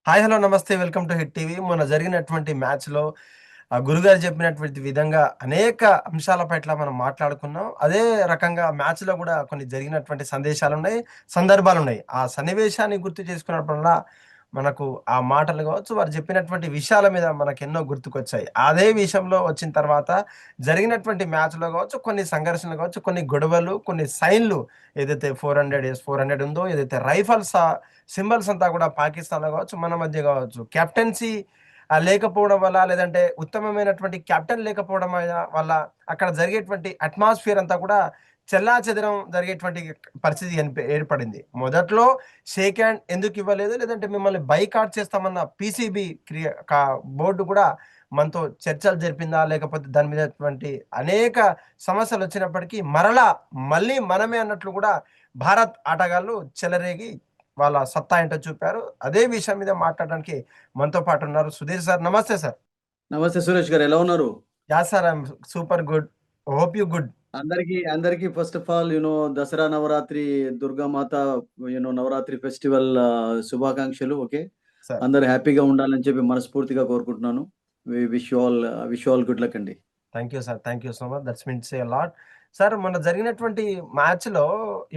Hi hello నమస్తే welcome to hit TV. మొన్న జరిగినటువంటి మ్యాచ్లో గురుగారు చెప్పినటువంటి విధంగా అనేక అంశాల పట్ల మనం మాట్లాడుకున్నాం. అదే రకంగా మ్యాచ్లో కూడా కొన్ని జరిగినటువంటి సందేశాలు ఉన్నాయి, సందర్భాలు ఉన్నాయి. ఆ సన్నివేశాన్ని గుర్తు చేసుకున్నప్పుడల్లా మనకు ఆ మాటలు కావచ్చు, వారు చెప్పినటువంటి విషయాల మీద మనకు ఎన్నో గుర్తుకొచ్చాయి. అదే విషయంలో వచ్చిన తర్వాత జరిగినటువంటి మ్యాచ్లో కావచ్చు, కొన్ని సంఘర్షణలు కావచ్చు, కొన్ని గొడవలు, కొన్ని సైన్లు, ఏదైతే 400 ఉందో, ఏదైతే రైఫల్స్ సింబల్స్ అంతా కూడా పాకిస్తాన్లో కావచ్చు, మన మధ్య కావచ్చు, కెప్టెన్సీ లేకపోవడం వల్ల, లేదంటే ఉత్తమమైనటువంటి కెప్టెన్ లేకపోవడం వల్ల అక్కడ జరిగేటువంటి అట్మాస్ఫియర్ అంతా కూడా చెల్లా చెదరం జరిగేటువంటి పరిస్థితి ఏర్పడింది. మొదట్లో షేక్ హ్యాండ్ ఎందుకు ఇవ్వలేదు, లేదంటే మిమ్మల్ని బైకాట్ చేస్తామన్న పీసీబీ బోర్డు కూడా మనతో చర్చలు జరిపిందా, లేకపోతే దాని మీద అనేక సమస్యలు వచ్చినప్పటికీ మళ్ళీ మనమే అన్నట్లు కూడా భారత్ ఆటగాళ్ళు చెలరేగి వాళ్ళ సత్తా ఏంటో చూపారు. అదే విషయం మీద మాట్లాడడానికి మనతో పాటు ఉన్నారు సుధీర్ సార్. నమస్తే సార్. నమస్తే సురేష్ గారు, ఎలా ఉన్నారు? Yeah sir, I'm super good. Hope you good. అందరికి first of all Dasara Navaratri Durgamata Navaratri festival శుభాకాంక్షలు. ఓకే, సార్ అందరు హ్యాపీగా ఉండాలని చెప్పి మనస్ఫూర్తిగా కోరుకుంటున్నాను. విష్ ఆల్ గుడ్ లక్ అండి. Thank you sir, thank you so much, that's means a lot. Sir, మొన్న జరిగినటువంటి మ్యాచ్లో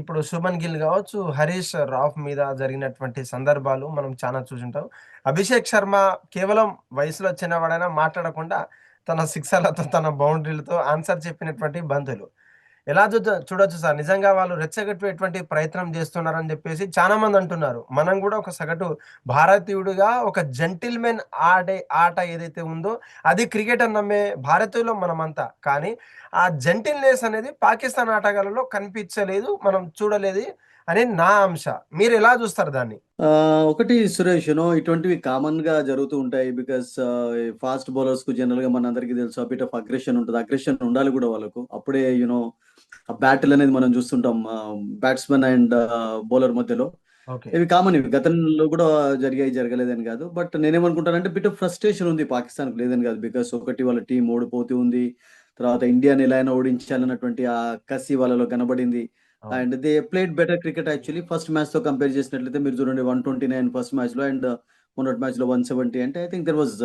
ఇప్పుడు శుభన్ గిల్ కావచ్చు, హరీష్ రాఫ్ మీద జరిగినటువంటి సందర్భాలు మనం చాలా చూసుంటాం. అభిషేక్ శర్మ కేవలం వయసులో చిన్నవాడైనా మాట్లాడకుండా తన సిక్సర్లతో, తన బౌండరీలతో ఆన్సర్ చెప్పినటువంటి బంతులు ఎలా చూడొచ్చు సార్. నిజంగా వాళ్ళు రెచ్చగొట్టేటువంటి ప్రయత్నం చేస్తున్నారని చెప్పేసి చాలా మంది అంటున్నారు. మనం కూడా ఒక సగటు భారతీయుడిగా ఒక జెంటిల్మెన్ ఆడే ఆట ఏదైతే ఉందో అది క్రికెట్ అని నమ్మే భారతీయులు మనమంతా. కానీ ఆ జెంటిల్నెస్ అనేది పాకిస్తాన్ ఆటగాళ్ళలో కనిపించలేదు, మనం చూడలేదు అని నా అంశ. మీరు ఎలా చూస్తారు దాన్ని? ఒకటి సురేష్, ఇటువంటివి కామన్ గా జరుగుతూ ఉంటాయి. బికాస్ ఫాస్ట్ బౌలర్స్ కు జనరల్ గా మన అందరికీ తెలుసు, బిట్ ఆఫ్ అగ్రెషన్ ఉంటుంది. అగ్రెషన్ ఉండాలి కూడా వాళ్ళకు. అప్పుడే ఆ బ్యాటిల్ అనేది మనం చూస్తుంటాం బ్యాట్స్మెన్ అండ్ బౌలర్ మధ్యలో. ఓకే. ఇవి కామన్, ఇవి గతంలో కూడా జరగలేదని కాదు. బట్ నేనేమనుకుంటానంటే బిట్ ఆఫ్ ఫ్రస్ట్రేషన్ ఉంది పాకిస్తాన్ లేదని కాదు. బికాస్ ఒకటి, వాళ్ళ టీం ఓడిపోతూ ఉంది. తర్వాత ఇండియాని ఎలా అయినా ఓడించాలన్నటువంటి ఆ కసి వాళ్ళలో కనబడింది. And they played better cricket actually. First match తో కంపేర్ చేసినట్లయితే మీరు చూడండి, 129 ఫస్ట్ మ్యాచ్ లో అండ్ మొన్నటి మ్యాచ్ లో 170. అంటే I think there was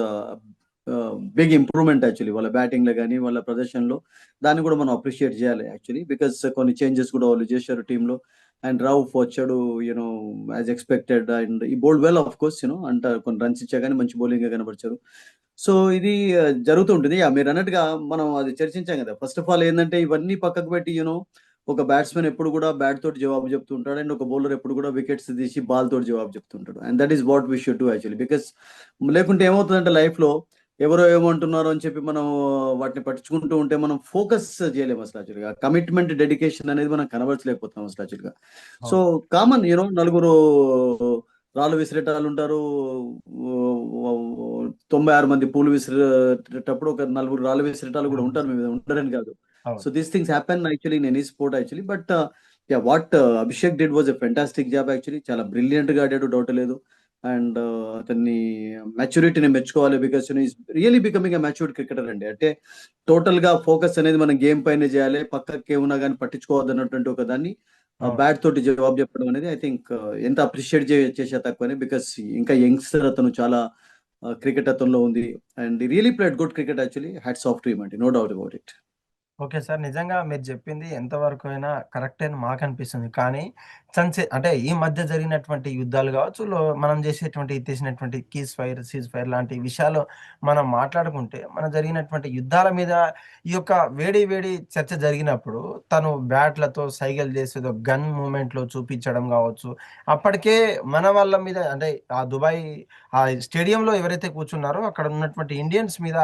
big improvement actually వాళ్ళ బ్యాటింగ్ లో కానీ వాళ్ళ ప్రదర్శనలో. దాన్ని కూడా మనం అప్రిషియేట్ చేయాలి యాక్చువల్లీ, బికాస్ కొన్ని చేంజెస్ కూడా వాళ్ళు చేశారు టీంలో. అండ్ రౌఫ్ వచ్చాడు యాజ్ ఎక్స్పెక్టెడ్, అండ్ ఈ బౌల్డ్ వెల్ ఆఫ్ కోర్స్ అంట కొన్ని రన్స్ ఇచ్చా కానీ మంచి బౌలింగ్ గా కనబరిచారు. సో ఇది జరుగుతూ ఉంటుంది. మీరు అన్నట్టుగా మనం అది చర్చించాం కదా. ఫస్ట్ ఆఫ్ ఆల్ ఏంటంటే ఇవన్నీ పక్కకు పెట్టి ఒక బ్యాట్స్మెన్ ఎప్పుడు కూడా బ్యాట్ తోటి జవాబు చెప్తూ ఉంటాడు, అండ్ ఒక బౌలర్ ఎప్పుడు కూడా వికెట్స్ తీసి బాల్ తోటి జవాబు చెప్తుంటాడు. And that is what we should do actually. Because లేకుంటే ఏమవుతుందంటే లైఫ్ లో ఎవరో ఏమంటున్నారు అని చెప్పి మనం వాటిని పట్టించుకుంటూ ఉంటే మనం ఫోకస్ చేయలేము అసలు. యాక్చువల్గా కమిట్మెంట్, డెడికేషన్ అనేది మనం కనబరచలేకపోతాం అసలు యాక్చువల్గా. సో కామన్, నలుగురు రాళ్ళు విసిరేటాలు ఉంటారు. 96 మంది పూలు విసిరేటప్పుడు ఒక నలుగురు రాళ్ళు విసిరేటాలు కూడా ఉంటారు, మేము ఉంటారని కాదు. So these things happen actually in any sport actually. But what Abhishek did was a fantastic job actually. చాలా బ్రిలియంట్ గా ఆడాడు, డౌట్ లేదు. అండ్ అతన్ని మెచ్యూరిటీని మెచ్చుకోవాలి. Because is really becoming a matured cricketer అండి. అంటే టోటల్ గా ఫోకస్ అనేది మనం గేమ్ పైన చేయాలి, పక్కకి ఏమున్నా కానీ పట్టించుకోవద్దు అన్నటువంటి ఒక దాన్ని బ్యాట్ తోటి జవాబు చెప్పడం అనేది ఐ థింక్ ఎంత అప్రిషియేట్ చేసే తక్కువనే. బికాస్ ఇంకా యంగ్స్టర్ అతను, చాలా క్రికెట్ అతనిలో ఉంది. And really played good cricket actually. Hats off to him అండి, no doubt about it. Okay sir, నిజంగా మీరు చెప్పింది ఎంతవరకు అయినా కరెక్ట్ అని మాకు అనిపిస్తుంది. కానీ అంటే ఈ మధ్య జరిగినటువంటి యుద్ధాలు కావచ్చు, మనం తీసినటువంటి సీజ్ ఫైర్ లాంటి విషయాలు మనం మాట్లాడుకుంటే, మన జరిగినటువంటి యుద్ధాల మీద ఈ యొక్క వేడి వేడి చర్చ జరిగినప్పుడు తను బ్యాట్లతో సైగలు చేసేదో గన్ మూమెంట్లో చూపించడం కావచ్చు, అప్పటికే మన వాళ్ళ మీద, అంటే ఆ దుబాయ్ ఆ స్టేడియంలో ఎవరైతే కూర్చున్నారో అక్కడ ఉన్నటువంటి ఇండియన్స్ మీద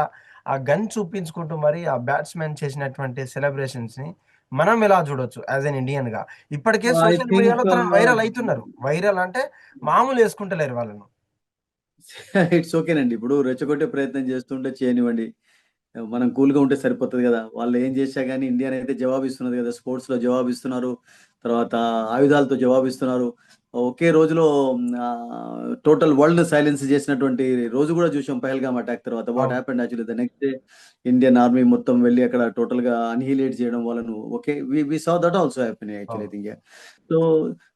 ఆ గన్ చూపించుకుంటూ మరి ఆ బ్యాట్స్మెన్ చేసినటువంటి సెలబ్రేషన్స్ ని మనం ఎలా చూడొచ్చు యాజ్ ఎన్ ఇండియన్ గా? ఇప్పటికే ఐ సోషల్ థింక్ మీడియాలో తనను వైరల్ అవుతున్నారు. వైరల్ అంటే మామూలు వేసుకుంటలేరు వాళ్ళను. ఇట్స్ ఓకేనండి. ఇప్పుడు రెచ్చగొట్టే ప్రయత్నం చేస్తుంటే చేయనివ్వండి, మనం కూల్గా ఉంటే సరిపోతుంది కదా. వాళ్ళు ఏం చేశా కానీ ఇండియా అయితే జవాబిస్తున్నది కదా. స్పోర్ట్స్ లో జవాబిస్తున్నారు, తర్వాత ఆయుధాలతో జవాబిస్తున్నారు. ఒకే రోజులో టోటల్ వరల్డ్ సైలెన్స్ చేసినటువంటి రోజు కూడా చూసాం పహల్గామ్ అటాక్ తర్వాత. వాట్ అవును. Happened actually the next day Indian army మొత్తం వెళ్ళి అక్కడ టోటల్ గా అన్హిలేట్ చేయడం వాళ్ళను. Okay, we saw that also happen actually అవును. Think. So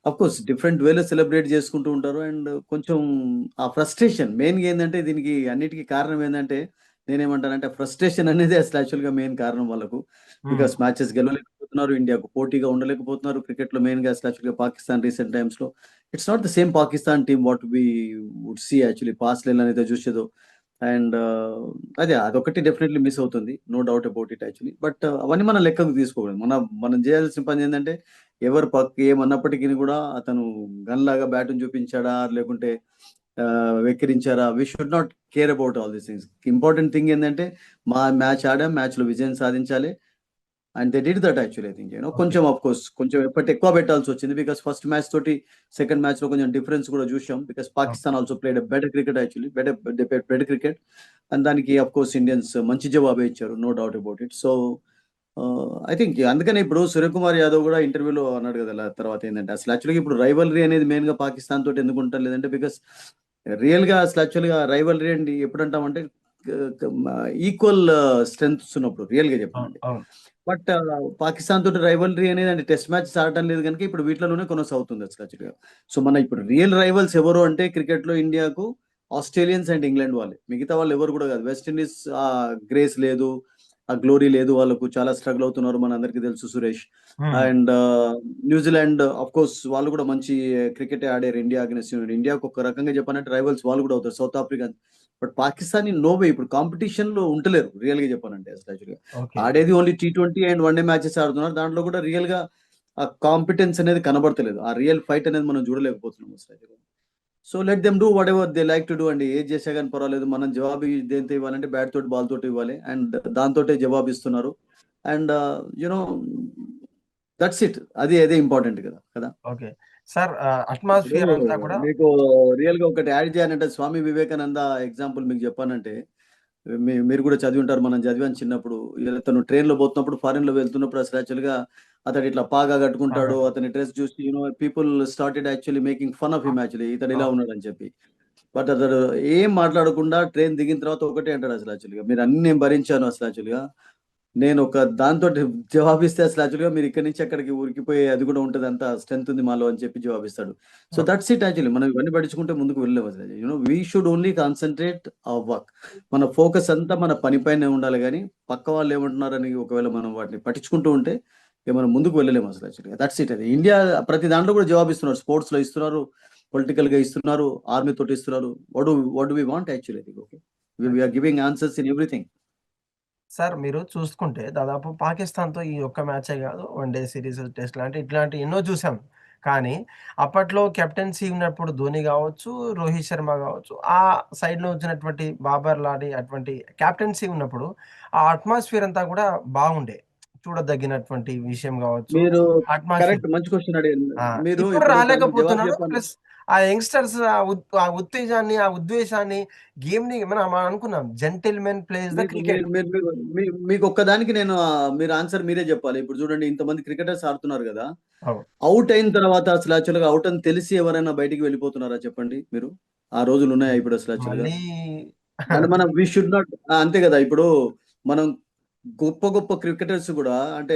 of course different వేలో సెలబ్రేట్ చేసుకుంటూ ఉంటారు. అండ్ కొంచెం ఆ ఫ్రస్ట్రేషన్ మెయిన్గా ఏంటంటే దీనికి అన్నిటికీ కారణం ఏంటంటే నేనేమంటానంటే ఫ్రస్ట్రేషన్ అనేది అసలు యాక్చువల్గా మెయిన్ కారణం వాళ్ళకు. హ్మ్. బికాస్ మ్యాచెస్ గెలవలేకపోతున్నారు, ఇండియాకు పోటీగా ఉండలేకపోతున్నారు క్రికెట్ లో. మెయిన్ గా అసలు యాక్చువల్గా పాకిస్తాన్ రీసెంట్ టైమ్స్ లో it's not the same Pakistan team what we would see actually past అయితే చూసేదో. అండ్ అదే అదొకటి డెఫినెట్లీ మిస్ అవుతుంది, no doubt about it actually. But అవన్నీ మనం లెక్కకు తీసుకోకూడదు. మనం చేయాల్సిన పని ఏంటంటే ఎవరు పక్క ఏమన్నప్పటికీ కూడా అతను గన్ లాగా బ్యాట్ని చూపించాడా లేకుంటే వెక్కిరించారా, we should not care about all these things. Important thing ఏంటంటే మా మ్యాచ్ ఆడాం, మ్యాచ్ లో విజయం సాధించాలి. And they did that actually I think. Okay. కొంచెం ఆఫ్ కోర్స్ కొంచెం ఎఫర్ట్ ఎక్కువ పెట్టాల్సి వచ్చింది బికాస్ ఫస్ట్ మ్యాచ్ తోటి సెకండ్ మ్యాచ్ లో కొంచెం డిఫరెన్స్ కూడా చూసాం. బికాస్ అవును. Pakistan also played better cricket actually, better cricket. And దానికి ఆఫ్ కోర్స్ ఇండియన్స్ మంచి జవాబే ఇచ్చారు, no doubt about it. So I think అందుకనే ఇప్పుడు సూర్యకుమార్ యాదవ్ కూడా ఇంటర్వ్యూలో అన్నాడు కదా తర్వాత ఏంటంటే అసలు యాక్చువల్గా ఇప్పుడు రైవలరీ అనేది మెయిన్ గా పాకిస్తాన్ తోటి ఎందుకు ఉంటారు లేదంటే బికాస్ రియల్ గా అసలు యాక్చువల్గా రైవలరీ అండి ఎప్పుడంటామంటే ఈక్వల్ స్ట్రెంగ్త్స్ ఉన్నప్పుడు రియల్ గా అవును. చెప్పాలంటే. అవును. బట్ పాకిస్తాన్ తోటి రైవలరీ అనేది అంటే టెస్ట్ మ్యాచ్ ఆడటం లేదు కనుక ఇప్పుడు వీటిలోనే కొనసాగుతుంది అసలు యాక్చువల్గా. సో మన ఇప్పుడు రియల్ రైవల్స్ ఎవరు అంటే క్రికెట్ లో ఇండియాకు ఆస్ట్రేలియన్స్ అండ్ ఇంగ్లాండ్ వాళ్ళే, మిగతా వాళ్ళు ఎవరు కూడా కాదు. వెస్టిండీస్ ఆ గ్రేస్ లేదు, ఆ గ్లోరీ లేదు, వాళ్ళకు చాలా స్ట్రగుల్ అవుతున్నారు మన అందరికీ తెలుసు సురేష్. హ్మ్. అండ్ న్యూజిలాండ్ ఆఫ్ కోర్స్ వాళ్ళు కూడా మంచి క్రికెట్ ఆడారు ఇండియా అగెన్స్ట్. ఇండియాకు ఒక రకంగా చెప్పాలంటే రైవల్స్ వాళ్ళు కూడా అవుతారు, సౌత్ ఆఫ్రికా. బట్ పాకిస్తాన్ నోవే ఇప్పుడు కాంపిటీషన్ లో ఉంటలేరు రియల్ గా చెప్పాలంటే అసలు యాక్చువల్గా. ఓకే. ఆడేది only T20 and one day matches ఆడుతున్నారు, దాంట్లో కూడా రియల్ గా ఆ కాంపిటెన్స్ అనేది కనబడతలేదు, ఆ రియల్ ఫైట్ అనేది మనం చూడలేకపోతున్నాం అసలు. So let them do what ever they like to do అండి. ఏది చేసా కానీ పర్వాలేదు, మనం జవాబు దేంతో ఇవ్వాలంటే బ్యాట్ తోటి బాల్ తోటి ఇవ్వాలి, అండ్ దాంతోటే జవాబు ఇస్తున్నారు. అండ్ యునో దట్స్ ఇట్, అది అదే ఇంపార్టెంట్ కదా కదా. ఓకే. సార్ ఇప్పుడు అట్మాస్ఫియర్ అంతా కూడా మీకు రియల్ గా ఒకటి యాడ్ చేయాలంటే స్వామి వివేకానంద ఎగ్జాంపుల్ మీకు చెప్పానంటే మీరు కూడా చదివి ఉంటారు, మనం చదివాను చిన్నప్పుడు. ఇలా తను ట్రైన్ లో పోతున్నప్పుడు ఫారిన్ లో వెళ్తున్నప్పుడు అసలు యాక్చువల్ గా అతడు ఇట్లా పాగా కట్టుకుంటాడు, బాగా. అతని డ్రెస్ చూసి people started actually making fun of him actually, ఇతడు ఇలా అవును. ఉన్నాడు అని చెప్పి. బట్ అతడు ఏం మాట్లాడకుండా ట్రైన్ దిగిన తర్వాత ఒకటే అంటాడు అసలు యాక్చువల్గా, మీరు అన్ని నేను భరించాను అసలు యాక్చువల్గా, నేను ఒక దాంతో జవాబిస్తే అసలు యాక్చువల్గా మీరు ఇక్కడి నుంచి అక్కడికి ఉరికిపోయే అది కూడా ఉంటుంది, అంత స్ట్రెంత్ ఉంది మాలో అని చెప్పి జవాబిస్తాడు. So okay. That's it actually, మనం ఇవన్నీ పట్టించుకుంటే ముందుకు వెళ్ళలేము అసలు. We should only concentrate our work. మన ఫోకస్ అంతా మన పనిపైనే ఉండాలి కానీ పక్క వాళ్ళు ఏమంటున్నారని ఒకవేళ మనం వాటిని పట్టించుకుంటూ ఉంటే ఇక మనం ముందుకు వెళ్ళలేము అసలు యాక్చువల్గా. That's it. అది ఇండియా ప్రతి దాంట్లో కూడా జవాబిస్తున్నారు, స్పోర్ట్స్ లో ఇస్తున్నారు, పొలిటికల్ గా ఇస్తున్నారు, ఆర్మీ తోటి ఇస్తున్నారు. What do we want actually. Okay, we're giving answers in everything. Sir మీరు చూసుకుంటే దాదాపు పాకిస్తాన్‌తో ఈ ఒక్క మ్యాచే గాదు. వన్ డే సీరీస్, టెస్ట్ లాంటి ఇట్లాంటి ఎన్నో చూసాం. కానీ అప్పట్లో కెప్టెన్సీ ఉన్నప్పుడు ధోని గావచ్చు, రోహిత్ శర్మ గావచ్చు, ఆ సైడ్‌లో వచ్చినటువంటి బాబర్ లాంటి అటువంటి కెప్టెన్సీ ఉన్నప్పుడు ఆ అట్మాస్ఫియర్ అంతా గూడా బాగుండే. చూడదగినటువంటి విషయం గావచ్చు. మీరు అట్మాస్ఫియర్. కరెక్ట్, మంచి క్వశ్చన్ అడిగారు. ఆ! మీరు ఇప్పుడు ఇప్పుడు దానికి జవాబు రాలేకపోతున్నారు. చెప్పాలి. ప్లస్ ఆ యంగ్‌స్టర్స్ ఆ ఉత్తేజాన్ని, ఆ ఉద్వేషాన్ని గేమ్‌ని మనం అనుకున్నాం. జెంటిల్‌మెన్ ప్లేస్ ద మీకు క్రికెట్. మీరు మీరు మీరు మీకు ఒక్కదానికి నేను మీరు ఆన్సర్ మీరే చెప్పాలి. ఇప్పుడు చూడండి, ఇంతమంది క్రికెటర్స్ ఆడుతున్నారు కదా, అవును. అవుట్ అయిన తర్వాత అసలు యాక్చువల్గా అవుట్ అని తెలిసి ఎవరైనా బయటికి వెళ్ళిపోతున్నారా చెప్పండి మీరు. ఆ రోజులు ఉన్నాయా ఇప్పుడు అసలు యాక్చువల్గా? మళ్ళీ అంటే మనం వి షుడ్ నాట్, అంతే కదా. ఇప్పుడు మనం గొప్ప గొప్ప క్రికెటర్స్ కూడా అంటే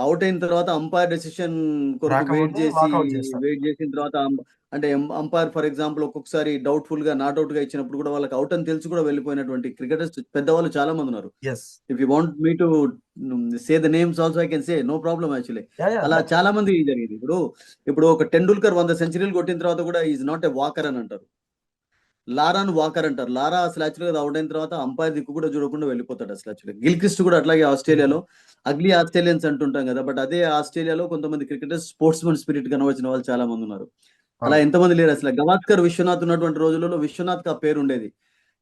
అవుట్ అయిన తర్వాత అంపైర్ డెసిషన్ కొరకు రాకముందు వాకౌట్ చేస్తారు. వెయిట్ చేసిన తర్వాత అంటే అంపైర్ ఫర్ ఎగ్జాంపుల్ ఒక్కొక్కసారి డౌట్ఫుల్ గా నాట్అవుట్ గా ఇచ్చినప్పుడు కూడా వాళ్ళకి అవుట్ అని తెలిసి కూడా వెళ్ళిపోయినటువంటి క్రికెటర్స్ పెద్దవాళ్ళు చాలా మంది ఉన్నారు. Yes. If you want me to say the names also I can say, no problem actually. Yeah! అలా బట్ చాలా మంది జరిగింది. ఇప్పుడు ఒక టెండూల్కర్ 100 సెంచరీలు కొట్టిన తర్వాత కూడా ఈజ్ నాట్ ఎ వాకర్ అని అంటారు, లారాను వాకర్ అంటారు. లారా అసలు యాక్చువల్‌గా ఔట్ అయిన తర్వాత అంపైర్ దిక్కు కూడా చూడకుండా వెళ్ళిపోతాడు అసలు యాక్చువల్‌గా. గిల్ క్రిస్ట్ కూడా అట్లాగే ఆస్ట్రేలియాలో అగ్లీ ఆస్ట్రేలియన్స్ అంటుంటాం కదా, బట్ అదే ఆస్ట్రేలియాలో కొంతమంది క్రికెటర్స్ స్పోర్ట్స్‌మన్ స్పిరిట్ కనబరిచిన వాళ్ళు చాలా మంది ఉన్నారు. అలా అవును. ఎంతమంది లేరు అసలు. గవాస్కర్, విశ్వనాథ్ ఉన్నటువంటి రోజులలో విశ్వనాథ్‌కి ఆ పేరు ఉండేది.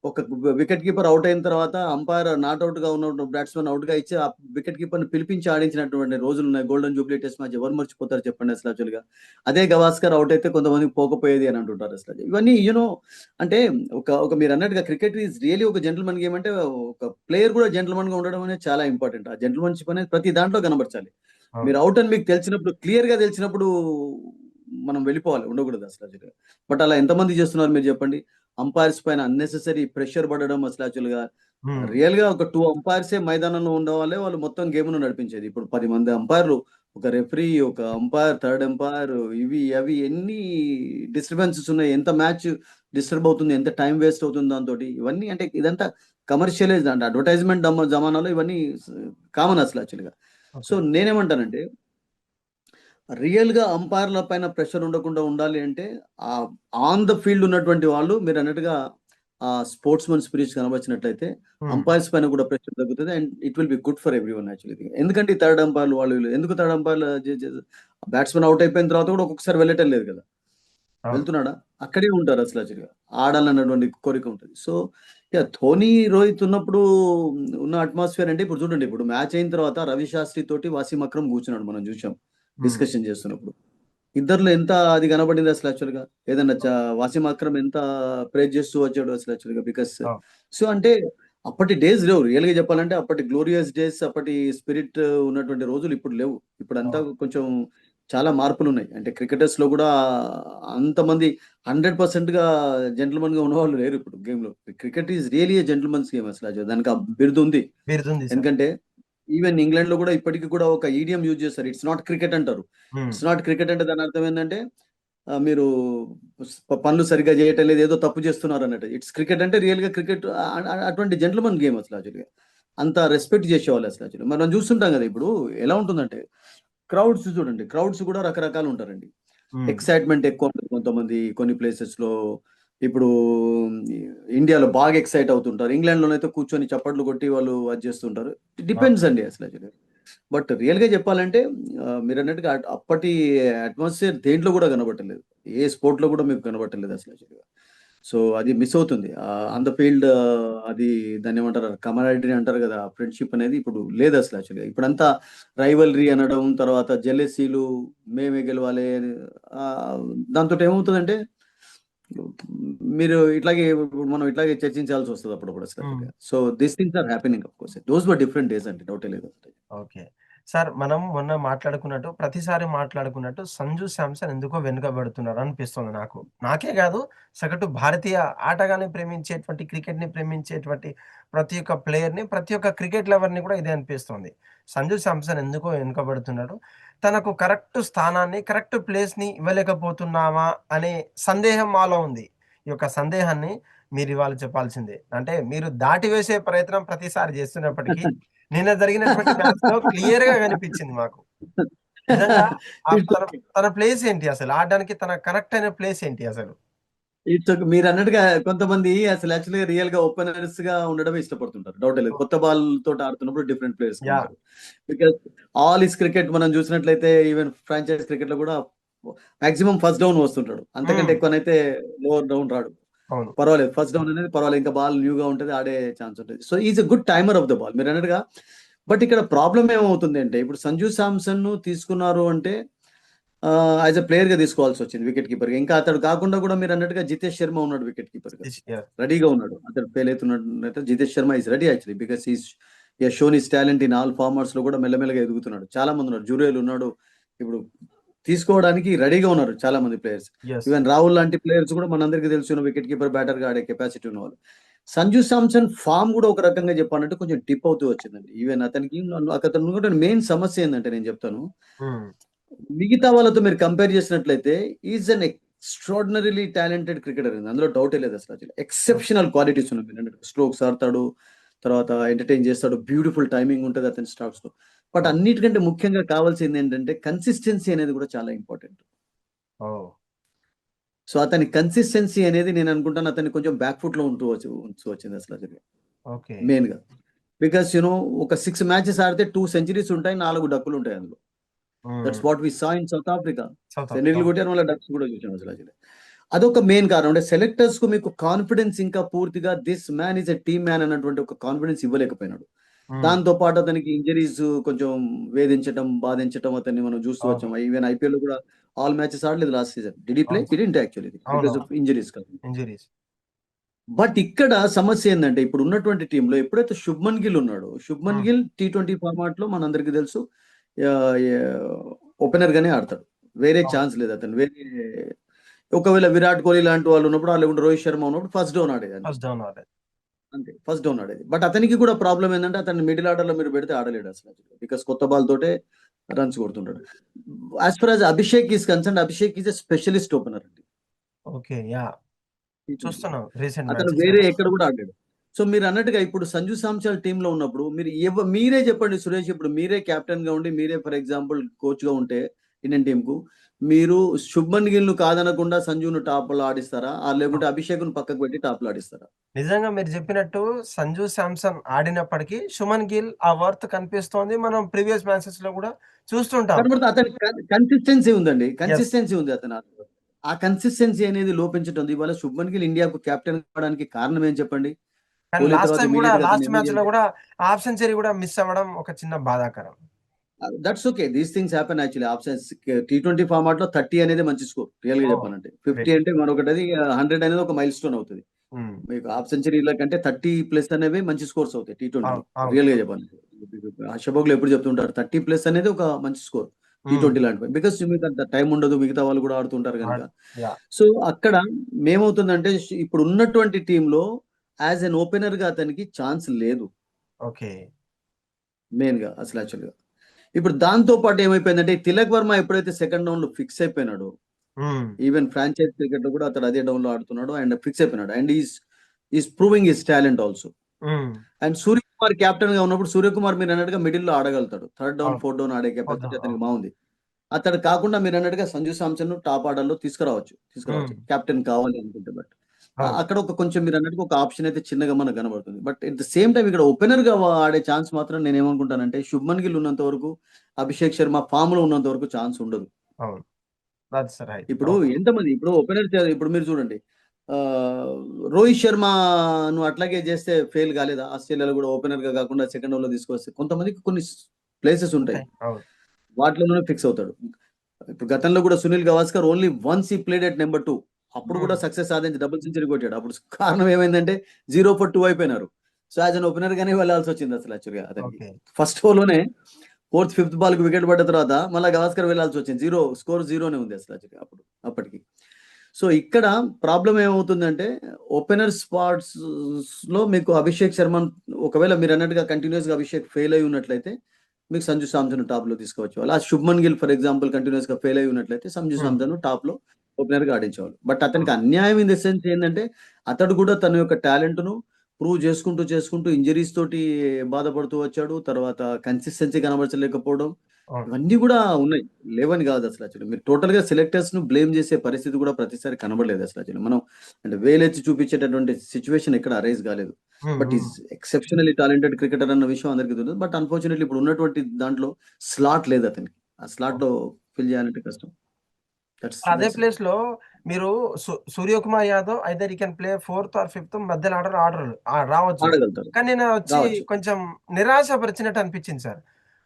ఒక వికెట్ కీపర్ ఔట్ అయిన తర్వాత అంపైర్ నాట్ ఔట్ గా ఉన్న బ్యాట్స్‌మన్ ఔట్ గా ఇచ్చి ఆ వికెట్ కీపర్‌ని పిలిపించి ఆడించినటువంటి రోజులున్నాయి. గోల్డెన్ జూబ్లీ టెస్ట్ మ్యాచ్ ఎవరు మర్చిపోతారు చెప్పండి అసలు యాక్చువల్‌గా. అదే గవాస్కర్ ఔట్ అయితే కొంతమందికి పోకపోయేది అని అంటుంటారు అసలు. ఇవన్నీ అంటే ఒక మీరన్నట్టుగా క్రికెట్ ఈజ్ రియల్లీ ఒక జెంటిల్‌మన్ గేమ్. అంటే ఒక ప్లేయర్ కూడా జెంటిల్‌మన్‌గా ఉండడం అనేది చాలా ఇంపార్టెంట్. ఆ జెంటిల్‌మన్‌షిప్ అనేది ప్రతి దాంట్లో కనబరచాలి. అవును. మీరు ఔట్ అని మీకు తెలిసినప్పుడు, క్లియర్‌గా తెలిసినప్పుడు మనం వెళ్ళిపోవాలి, ఉండకూడదు అసలు యాక్చువల్గా. బట్ అలా ఎంతమంది చేస్తున్నారు మీరు చెప్పండి? అంపైర్స్ పైన అన్నెసెసరీ ప్రెషర్ పడడం అసలు యాక్చువల్గా హ్మ్. రియల్గా ఒక 2 అంపైర్సే మైదానంలో ఉండవాళ్ళే వాళ్ళు మొత్తం గేమ్ను నడిపించేది. ఇప్పుడు 10 మంది అంపైర్లు, ఒక రెఫరీ, ఒక అంపైర్, థర్డ్ అంపైర్, ఇవి అవి ఎన్ని డిస్టర్బెన్సెస్ ఉన్నాయి, ఎంత మ్యాచ్ డిస్టర్బ్ అవుతుంది, ఎంత టైం వేస్ట్ అవుతుంది దాంతోటి. ఇవన్నీ అంటే ఇదంతా కమర్షియలైజ్ అంటే అడ్వర్టైజ్మెంట్ జమానాలో ఇవన్నీ కామన్ అసలు యాక్చువల్గా. So okay. నేనేమంటానంటే రియల్‌గా అంపైర్‌ల పైన ప్రెషర్ ఉండకుండా ఉండాలి అంటే ఆన్ ద ఫీల్డ్ ఉన్నటువంటి వాళ్ళు మీరన్నట్టుగా స్పోర్ట్స్‌మన్ స్పిరిట్ కనబరిచినట్లయితే హ్మ్. అంపైర్స్ పైన కూడా ప్రెషర్ తగ్గుతది. And it will be good for everyone actually. ఎందుకంటే ఈ థర్డ్ అంపైర్‌లు వాళ్ళు వీళ్ళు ఎందుకు థర్డ్ అంపైర్‌లు బ్యాట్స్‌మన్ ఔట్ అయిపోయిన తర్వాత కూడా ఒక్కొక్కసారి వెళ్ళటం లేదు కదా! అవును. వెళ్తున్నాడా? అక్కడే ఉంటారు అసలు యాక్చువల్‌గా. ఆడాలన్నటువంటి కోరిక ఉంటది. సో ధోని, రోహిత్ ఉన్నప్పుడు ఉన్న అట్మాస్ఫియర్ అంటే ఇప్పుడు చూడండి, ఇప్పుడు మ్యాచ్ అయిన తర్వాత రవి శాస్త్రి తోటి వాసీమ్ అక్రమ్ కూర్చున్నాడు, మనం చూసాం హ్మ్. డిస్కషన్ చేస్తున్నప్పుడు. ఇద్దరిలో ఎంత అది కనబడింది అసలు యాక్చువల్‌గా. ఏదన్నా వాసీమ్ అక్రమ్ ఎంత ప్రైజ్ చేస్తూ వచ్చాడు అసలు యాక్చువల్‌గా. బికాస్ అవును. సో అంటే అప్పటి డేస్ లేవు. రియల్‌గా చెప్పాలంటే అప్పటి గ్లోరియస్ డేస్, అప్పటి స్పిరిట్ ఉన్నటువంటి రోజులు ఇప్పుడు లేవు. ఇప్పుడంతా అవును. కొంచెం చాలా మార్పులున్నాయి. అంటే క్రికెటర్స్‌లో గూడా అంతమంది 100%గా జెంటిల్‌మన్‌గా ఉన్నవాళ్ళు లేరు ఇప్పుడు గేమ్‌లో. Cricket is really a gentleman's game అసలు. దానికి ఆ బిరుదుంది. బిరుదుంది సార్. ఎందుకంటే ఈవెన్ ఇంగ్లాండ్‌లో గూడా ఇప్పటికి కూడా ఒక ఈడియం యూజ్ చేస్తారు. ఇట్స్ నాట్ క్రికెట్ అంటారు. హ్మ్. ఇట్స్ నాట్ క్రికెట్ అంటే దాని అర్థం ఏందంటే మీరు పనులు సరిగ్గా చేయటం లేదు, ఏదో తప్పు చేస్తున్నారన్నట్టు. ఇట్స్ క్రికెట్ అంటే రియల్‌గా క్రికెట్ అటువంటి జెంటిల్‌మన్ గేమ్ అసలు యాక్చువల్‌గా. అంత రెస్పెక్ట్ చేసేవాళ్ళు అసలు యాక్చువల్‌గా. మనం చూస్తుంటాం గదా! ఇప్పుడు ఎలా ఉంటుందంటే క్రౌడ్స్ చూడండి. క్రౌడ్స్ కూడా రకరకాలు ఉంటారండి. హ్మ్. ఎక్సైట్‌మెంట్ ఎక్కువుంటది కొంతమంది కొన్ని ప్లేసెస్‌లో. ఇప్పుడు ఇండియాలో బాగా ఎక్సైట్ అవుతుంటారు. ఇంగ్లాండ్‌లోనైతే కూర్చొని చప్పట్లు కొట్టి వాళ్ళు అది చేస్తుంటారు. ఇట్ అవును. డిపెండ్స్ అండి అసలు యాక్చువల్‌గా. బట్ రియల్‌గా చెప్పాలంటే మీరన్నట్టుగా అప్పటి అట్మాస్ఫియర్ దేంట్లో గూడా కనబడట్లేదు. ఏ స్పోర్ట్‌లో గూడా మీకు కనబడట్లేదు అసలు యాక్చువల్‌గా. సో, అది మిస్ అవుతుంది. ఆన్ ద ఫీల్డ్ అది దాన్నేమంటారు కమారాడరీ అంటారు గదా! ఫ్రెండ్‌షిప్ అనేది ఇప్పుడు లేదసలు యాక్చువల్‌గా. ఇప్పుడంతా రైవల్రీ అనడం, తర్వాత జెలసీలు, మేమే గెలవాలి అని దాంతోటి ఏమవుతదంటే మీరు ఇట్లాగే ఇప్పుడు మనం ఇట్లాగే చర్చించాల్సొస్తది అప్పుడప్పుడు అసలు హ్మ్. యాక్చువల్‌గా. So, these things are happening of course. Those were different days అండి. డౌటే లేదు. ఓకే. సార్ మనం మొన్న మాట్లాడుకున్నట్టు, ప్రతిసారి మాట్లాడుకున్నట్టు 'సంజు శాంసన్' ఎందుకో వెనుకబడుతున్నారు అనిపిస్తుంది నాకు. నాకే గాదు, సగటు భారతీయ ఆటగాన్ని ప్రేమించేటువంటి, క్రికెట్‌ని ప్రేమించేటువంటి ప్రతి ఒక్క ప్లేయర్‌ని, ప్రతి ఒక్క క్రికెట్ లవర్‌ని కూడా ఇదే అనిపిస్తోంది. 'సంజు శాంసన్' ఎందుకో వెనుకబడుతున్నాడు. తనకు కరెక్ట్ స్థానాన్ని, కరెక్ట్ ప్లేస్‌ని ఇవ్వలేకపోతున్నామా అనే సందేహం మాలో ఉంది. ఈ యొక్క సందేహాన్ని మీరివాళ చెప్పాల్సిందే. అంటే మీరు దాటివేసే ప్రయత్నం ప్రతిసారి చేస్తున్నప్పటికీ నిన్న జరిగినటువంటి మ్యాచ్‌లో క్లియర్‌గా కనిపించింది మాకు. నిజంగా ఇట్స్ తన తన ప్లేస్ ఏంటి అసలు? ఆడడానికి తన కనెక్ట్ అయిన ప్లేస్ ఏంటి అసలు? It's okay. మీరన్నట్టుగా కొంతమంది అసలు యాక్చువల్‌గా రియల్‌గా ఓపెనర్స్‌గా ఉండడమే ఇష్టపడుతుంటారు. డౌటే లేదు. హ్మ్. కొత్త బాల్ తోటి ఆడుతున్నప్పుడు డిఫరెంట్ ప్లేయర్స్‌గా యాహ్! ఉంటారు. బికాజ్ ఆల్ ఈస్ క్రికెట్ మనం చూసినట్లయితే ఈవెన్ ఫ్రాంచైజ్ క్రికెట్‌లో కూడా మాక్సిమం ఫస్ట్ డౌన్ వస్తుంటాడు. అంతకంటే హ్మ్. ఎక్కువనైతే లోవర్ డౌన్ రాడు. అవును. పర్వాలేదు. ఫస్ట్ డౌన్ అనేది పర్వాలేదు. ఇంకా బాల్ న్యూగా ఉంటది. ఆడే ఛాన్స్ ఉంటది. So, is a good timer of the ball మీరన్నట్టుగా. బట్ ఇక్కడ ప్రాబ్లమ్ ఏమవుతుంది అంటే ఇప్పుడు సంజు శాంసన్‌ను తీసుకున్నారు అంటే యాస్ ఎ ప్లేయర్‌గా తీసుకోవాల్సొచ్చింది వికెట్ కీపర్‌గా. ఇంకా అతడు కాకుండా కూడా మీరన్నట్టుగా జితేష్ శర్మ ఉన్నాడు వికెట్ కీపర్‌గా. యాహ్! రెడీగా ఉన్నాడు. అతడు ఫెయిల్ అయితున్నట్టు Jitesh Sharma is ready actually. Because he has shown his talent in all ఫార్మాట్స్‌లో కూడా మెల్లమెల్లగా ఎదుగుతున్నాడు. చాలా మంది ఉన్నారు. జురేల్ ఉన్నాడు. ఇప్పుడు తీసుకోవడానికి రెడీగా ఉన్నారు చాలా మంది ప్లేయర్స్. యెస్. ఈవెన్ రాహుల్ లాంటి ప్లేయర్స్ కూడా మనందరికీ తెలిసిన వికెట్ కీపర్, బ్యాటర్‌గా ఆడే కెపాసిటీ ఉన్నవాళ్ళు. సంజు శాంసన్ ఫార్మ్ కూడా ఒక రకంగా చెప్పాలంటే కొంచెం డిప్ అవుతూ వచ్చిందండి. ఈవెన్ అతనికి మెయిన్ సమస్య ఏందంటే నేను చెప్తాను. హ్మ్. మిగతా వాళ్ళతో మీరు కంపేర్ చేసినట్లయితే ఈజ్ అన్ ఎక్స్ట్రార్డినరీలీ టాలెంటెడ్ క్రికెటర్ అండి. అందులో డౌటే లేదు అసలు. ఓకే. ఎక్సెప్షనల్ క్వాలిటీస్ ఉన్నాయి. మీరన్నట్టు స్ట్రోక్స్ ఆడతాడు. తర్వాత ఎంటర్‌టైన్ చేస్తాడు. బ్యూటిఫుల్ టైమింగ్ ఉంటది అతని స్ట్రోక్స్‌లో. బట్ అవును. అన్నిటికంటే ముఖ్యంగా కావాల్సింది ఏంటంటే కన్సిస్టెన్సీ అనేది కూడా చాలా ఇంపార్టెంట్. ఓహ్! సో, అతని కన్సిస్టెన్సీ అనేది నేను అనుకుంటాను అతన్ని కొంచెం బ్యాక్ ఫుట్‌లో ఉంచు వచ్చింది అసలు ఓకే. మెయిన్‌గా. బికాస్ ఒక 6 మ్యాచెస్ ఆడితే 2 సెంచరీస్ ఉంటాయి. 4 డక్కులుంటాయి అందులో. Hmm. That's what we saw in South Africa. South Africa. సెంచరీలు కొట్టారు. మళ్ళా డక్స్ కూడా చూసాం అసలు. అదొక మెయిన్ కారణం. అంటే సెలెక్టర్స్‌కు మీకు కాన్ఫిడెన్స్ ఇంకా పూర్తిగా this man is a team man అన్నటువంటి ఒక కాన్ఫిడెన్స్ ఇవ్వలేకపోయినాడు. హ్మ్. దాంతో పాటు అతనికి ఇంజరీస్ కొంచెం వేధించటం, బాధించటం అతన్ని మనం చూస్తూ అవును. వచ్చాం. ఈవెన్ ఐపీఎల్‌లో కూడా ఆల్ మ్యాచెస్ ఆడలేదు last season. Did he play? అవును. హి డిడ్న్ట్ యాక్చువల్లీ బికాస్ అవునవును. ఆఫ్ ఇంజరీస్ కాదు. ఇంజ్యూరీస్. బట్ ఇక్కడ సమస్య ఏందంటే ఇప్పుడు ఉన్నటువంటి టీమ్‌లో ఎప్పుడైతే శుభ్మన్ గిల్ ఉన్నాడో, శుభ్మన్ హ్మ్. గిల్ టీ20 ఫార్మాట్‌లో మనందరికీ తెలుసు ఓపెనర్ గానే ఆడతాడు. వేరే అవును. ఛాన్స్ లేదు అతను. వేరే ఒకవేళ విరాట్ కోహ్లీ లాంటి వాళ్ళు ఉన్నప్పుడు, లేకుంటే రోహిత్ శర్మ ఉన్నప్పుడు ఫస్ట్ డౌన్ ఆడేది అంతే. ఫస్ట్ డౌన్ ఆడేది. అంతే ఫస్ట్ డౌన్ ఆడేది. బట్ అతనికి కూడా ప్రాబ్లం ఏంటంటే అతన్ని మిడిల్ ఆర్డర్ లో మీరు పెడితే ఆడలేడు అసలు. బికాస్ కొత్త బాల్ తోటే రన్స్ కొడుతుంటాడు. As far as Abhishek is concerned, Abhishek is a specialist opener అండి. ఓకే. యాహ్! చూస్తున్నాం రీసెంట్ అతను వేరే మ్యాచెస్‌లలో. ఎక్కడ కూడా ఆడాడు. సో మీరు అన్నట్టుగా ఇప్పుడు సంజు సామ్సన్ టీమ్ లో ఉన్నప్పుడు మీరు మీరే చెప్పండి సురేష్, ఇప్పుడు మీరే కెప్టెన్ గా ఉండి, మీరే ఫర్ ఎగ్జాంపుల్ కోచ్ గా ఉంటే ఇండియన్ టీమ్ కు, మీరు శుభ్మన్ గిల్ ను కాదనకుండా సంజును టాప్ లో ఆడిస్తారా, లేకుంటే అభిషేక్ ను పక్కకు పెట్టి టాప్ లో ఆడిస్తారా? నిజంగా మీరు చెప్పినట్టు సంజు శాంసన్ ఆడినప్పటికీ సుమన్ గిల్ ఆ వర్త్ కనిపిస్తోంది. మనం ప్రీవియస్ మ్యాచెస్‌లో కూడా చూస్తుంటాం. కనబడుతుంది అతని కన్సిస్టెన్సీ ఉందండి. యెస్. కన్సిస్టెన్సీ ఉంది అతను. ఆ కన్సిస్టెన్సీ అనేది లోపించటం ఉంది. ఇవాళ శుభ్మన్ గిల్ ఇండియాకు కెప్టెన్ కావడానికి కారణం ఏం చెప్పండి? కానీ కోహ్లీ లాస్ట్ తర్వాత టైమ్ గూడా ఇమ్మీడియేట్ గా అతను లాస్ట్ మ్యాచ్‌లో గూడా హాఫ్ సెంచరీ గూడా మిస్ అవ్వడం ఒక చిన్న బాధాకరం. That's okay. These things happen actually. Options T20 format లో 30 అనేది మంచి స్కోర్ రియల్ గా ఓహ్! చెప్పాలంటే. 50 గ్రేట్. అంటే మరొకటది, 100 అనేది ఒక మైల్ స్టోన్ అవుతది. హ్మ్. మీకు హాఫ్ సెంచరీల కంటే 30 ప్లస్ అనేవి మంచి స్కోర్స్ అవుతాయి టీ20లో. అవును. అవును. రియల్ గా చెప్పాలంటే. షబోగ్లు ఎప్పుడు చెప్తుంటారు 30 ప్లస్ అనేది ఒక మంచి స్కోర్ హ్మ్. టీ20 లాంటివి. బికాస్ మీకు అంత టైం ఉండదు. మిగతా వాళ్ళు కూడా ఆడుతుంటారు కనుక. యాహ్! సో అక్కడ మేమవుతుందంటే ఇప్పుడు ఉన్నటువంటి టీంలో యాజ్ ఎన్ ఓపెనర్ గా అతనికి ఛాన్స్ లేదు ఓకే. మెయిన్ గా అసలు యాక్చువల్‌గా. ఇప్పుడు దాంతో పాటు ఏమైపోయిందంటే తిలక్ వర్మ ఎప్పుడైతే సెకండ్ డౌన్ లో ఫిక్స్ అయిపోయినాడో, హ్మ్. ఈవెన్ ఫ్రాంచైజ్ క్రికెట్ లో కూడా అతను అదే డౌన్ లో ఆడుతున్నాడు అండ్ ఫిక్స్ అయిపోయినాడు. And is proving his talent also. Hmm. And Suryakumar captain గా ఉన్నప్పుడు సూర్యకుమార్ మీరు అన్నట్టుగా మిడిల్ లో ఆడగలుగుతాడు. థర్డ్ డౌన్, అవును. ఫోర్త్ డౌన్ ఆడే వద్దు. కెపాసిటీ అతనికి అవును. బాగుంది. అతడు కాకుండా మీరు అన్నట్టుగా సంజు సామ్సన్ టాప్ ఆర్డర్ లో తీసుకురావచ్చు హ్మ్. కెప్టెన్ కావాలి అనుకుంటే. బట్ అవును. అక్కడ ఒక కొంచెం మీరు అన్నట్టుగా ఒక ఆప్షన్ అయితే చిన్నగా మనకు కనబడుతుంది. But at the same time ఇక్కడ ఓపెనర్ గా ఆడే ఛాన్స్ మాత్రం నేను ఏమనుకుంటానంటే శుభ్మన్ గిల్ ఉన్నంత వరకు, అభిషేక్ శర్మ ఫామ్ లో ఉన్నంత వరకు ఛాన్స్ ఉండదు. అవును. That's right. ఇప్పుడు ఓకే. ఎంతమంది ఇప్పుడు ఓపెనర్ ఇప్పుడు మీరు చూడండి. రోహిత్ శర్మను అట్లాగే చేస్తే ఫెయిల్ కాలేదా? ఆస్ట్రేలియాలో కూడా ఓపెనర్ గా కాకుండా సెకండ్ ఓవర్ లో తీసుకొస్తే కొంతమందికి కొన్ని ప్లేసెస్ ఉంటాయి. ఉంటాయి. అవును. వాటిలోనే ఫిక్స్ అవుతాడు. ఇప్పుడు గతంలో కూడా సునీల్ గవాస్కర్ ఓన్లీ వన్స్ ఈ ప్లేడ్ ఎట్ నెంబర్ 2. అప్పుడు కూడా హ్మ్. సక్సెస్ సాధించి డబుల్ సెంచరీ కొట్టాడు. అప్పుడు కారణం ఏమైందంటే 0 ఫర్ 2 అయిపోయినారు. సో యాజ్ అన్ ఓపెనర్ గానే వెళ్ళాల్సి వచ్చింది అసలు యాక్చువల్‌గా అతనికి. ఓకే. ఫస్ట్ ఓవర్‌లోనే ఫోర్త్, ఫిఫ్త్ బాల్‌కి వికెట్ పడ్డ తర్వాత మళ్ళా గవాస్కర్ వెళ్ళాల్సి వచ్చింది. స్కోర్ 0నే ఉంది అసలు యాక్చువల్‌గా అప్పటికి. సో ఇక్కడ ప్రాబ్లమ్ ఏమవుతుందంటే ఓపెనర్ స్పాట్స్‌లో మీకు అభిషేక్ శర్మ ఒకవేళ మీరన్నట్టుగా కంటిన్యూయస్‌గా అభిషేక్ ఫెయిల్ అయ్యి ఉన్నట్లయితే మీకు సంజు సామ్సన్ టాప్‌లో తీసుకువచ్చు. అలా శుభ్మన్ గిల్ ఫర్ ఎగ్జాంపుల్ కంటిన్యూయస్‌గా ఫెయిల్ అయ్యి ఉన్నట్లయితే సంజు హ్మ్. సామ్సన్ టాప్‌లో ఓపెనర్‌గా ఆడించేవాళ్ళు. బట్ అతనికి హ్మ్. అన్యాయం ఇన్ ద సెన్స్ ఏందంటే అతడు కూడా తన యొక్క టాలెంట్‌ను ప్రూవ్ చేసుకుంటూ ఇంజరీస్ తోటి బాధపడుతూ వచ్చాడు. తర్వాత కన్సిస్టెన్సీ కనబరచలేకపోవడం. అవును. ఇవన్నీ కూడా ఉన్నాయి. లేవని కాదు అసలు యాక్చువల్లీ. మీరు టోటల్‌గా సెలెక్టర్స్‌ను బ్లేమ్ చేసే పరిస్థితి కూడా ప్రతిసారి కనబడలేదు అసలు యాక్చువల్లీ. మనం అంటే వేలెత్తి చూపించేటటువంటి సిట్యుయేషన్ ఎక్కడ అరైజ్ కాలేదు. హ్మ్. బట్ ఈస్ హ్మ్. ఎక్సెప్షనల్లీ టాలెంటెడ్ క్రికెటర్ అన్న విషయం అందరికీ తెలుసు. బట్ అన్‌ఫార్చునేట్‌లీ ఇప్పుడు ఉన్నటువంటి దాంట్లో స్లాట్ లేదు అతనికి. ఆ స్లాట్‌లో ఓకే. ఫిల్ చేయాలంటే కష్టం. అదే దట్స్ ఇట్. ప్లేస్‌లో మీరు Suryakumar Yadav either he can play fourth or fifth మధ్యలో రావచ్చు. ఆడగలుగుతారు. కానీ నేను వచ్చి రావచ్చు. కొంచెం నిరాశపరిచినట్టు అనిపించింది సార్.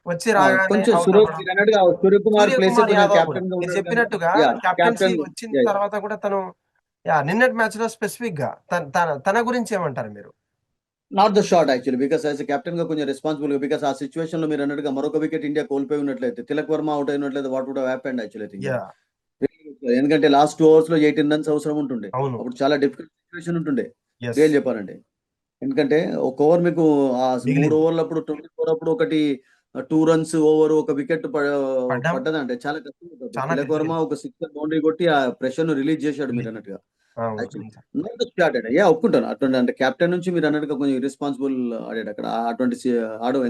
వచ్చి రాగానే కొంచెం ఔట్ అవ్వడం. మీరన్నట్టుగా సూర్యకుమార్ ప్లేస్ సూర్యకుమార్ తను యాదవ్ గూడా కెప్టెన్‌గా మీరు ఉన్నాడు కనుక చెప్పినట్టుగా కెప్టెన్సీ కెప్టెన్ వచ్చిన యాహ్! తర్వాత కూడా తను నిన్నటి మ్యాచ్‌లో స్పెసిఫిక్‌గా తన తన తన గురించి ఏమంటారు మీరు? Not the shot actually. Because as a కెప్టెన్‌గా కొంచెం రెస్పాన్సిబుల్‌గా బికాస్ ఆ సిట్యుయేషన్‌లో మీరన్నట్టుగా మరొక వికెట్ ఇండియా కోల్పోయి ఉన్నట్లయితే, తిలక్ వర్మ ఔట్ అయినట్లయితే what would have happened actually I think. Yeah! ఎందుకంటే లాస్ట్ 2 ఓవర్స్‌లో 18 రన్స్ అవసరం ఉంటుండే. అవును. అప్పుడు చాలా డిఫికల్ట్ సిట్యుయేషన్ ఉంటుండే. యెస్. రియల్ చెప్పాలంటే. ఎందుకంటే ఒక ఓవర్ మీకు 3 మిగిలింది. ఓవర్లప్పుడు 24 అప్పుడు ఒకటి 2 రన్స్ ఓవర్ ఒక వికెట్ పడ్డం పడ్డదంటే చాలా కష్టం అవుతుంది. చానా తిలక్ వర్మ డిఫికల్ట్. ఒక సిక్సర్ బౌండరీ కొట్టి ఆ ప్రెషర్‌ను రిలీజ్ చేశాడు రిలీజ్ మీరన్నట్టుగా. అవును. యాక్చువల్లీ. అవును సార్. Not the started. ఒప్పుకుంటాను. అటువంటి అంటే కెప్టెన్ నుంచి మీరన్నట్టుగా కొంచెం ఇర్రెస్పాన్సిబుల్ ఆడాడక్కడ. అటువంటి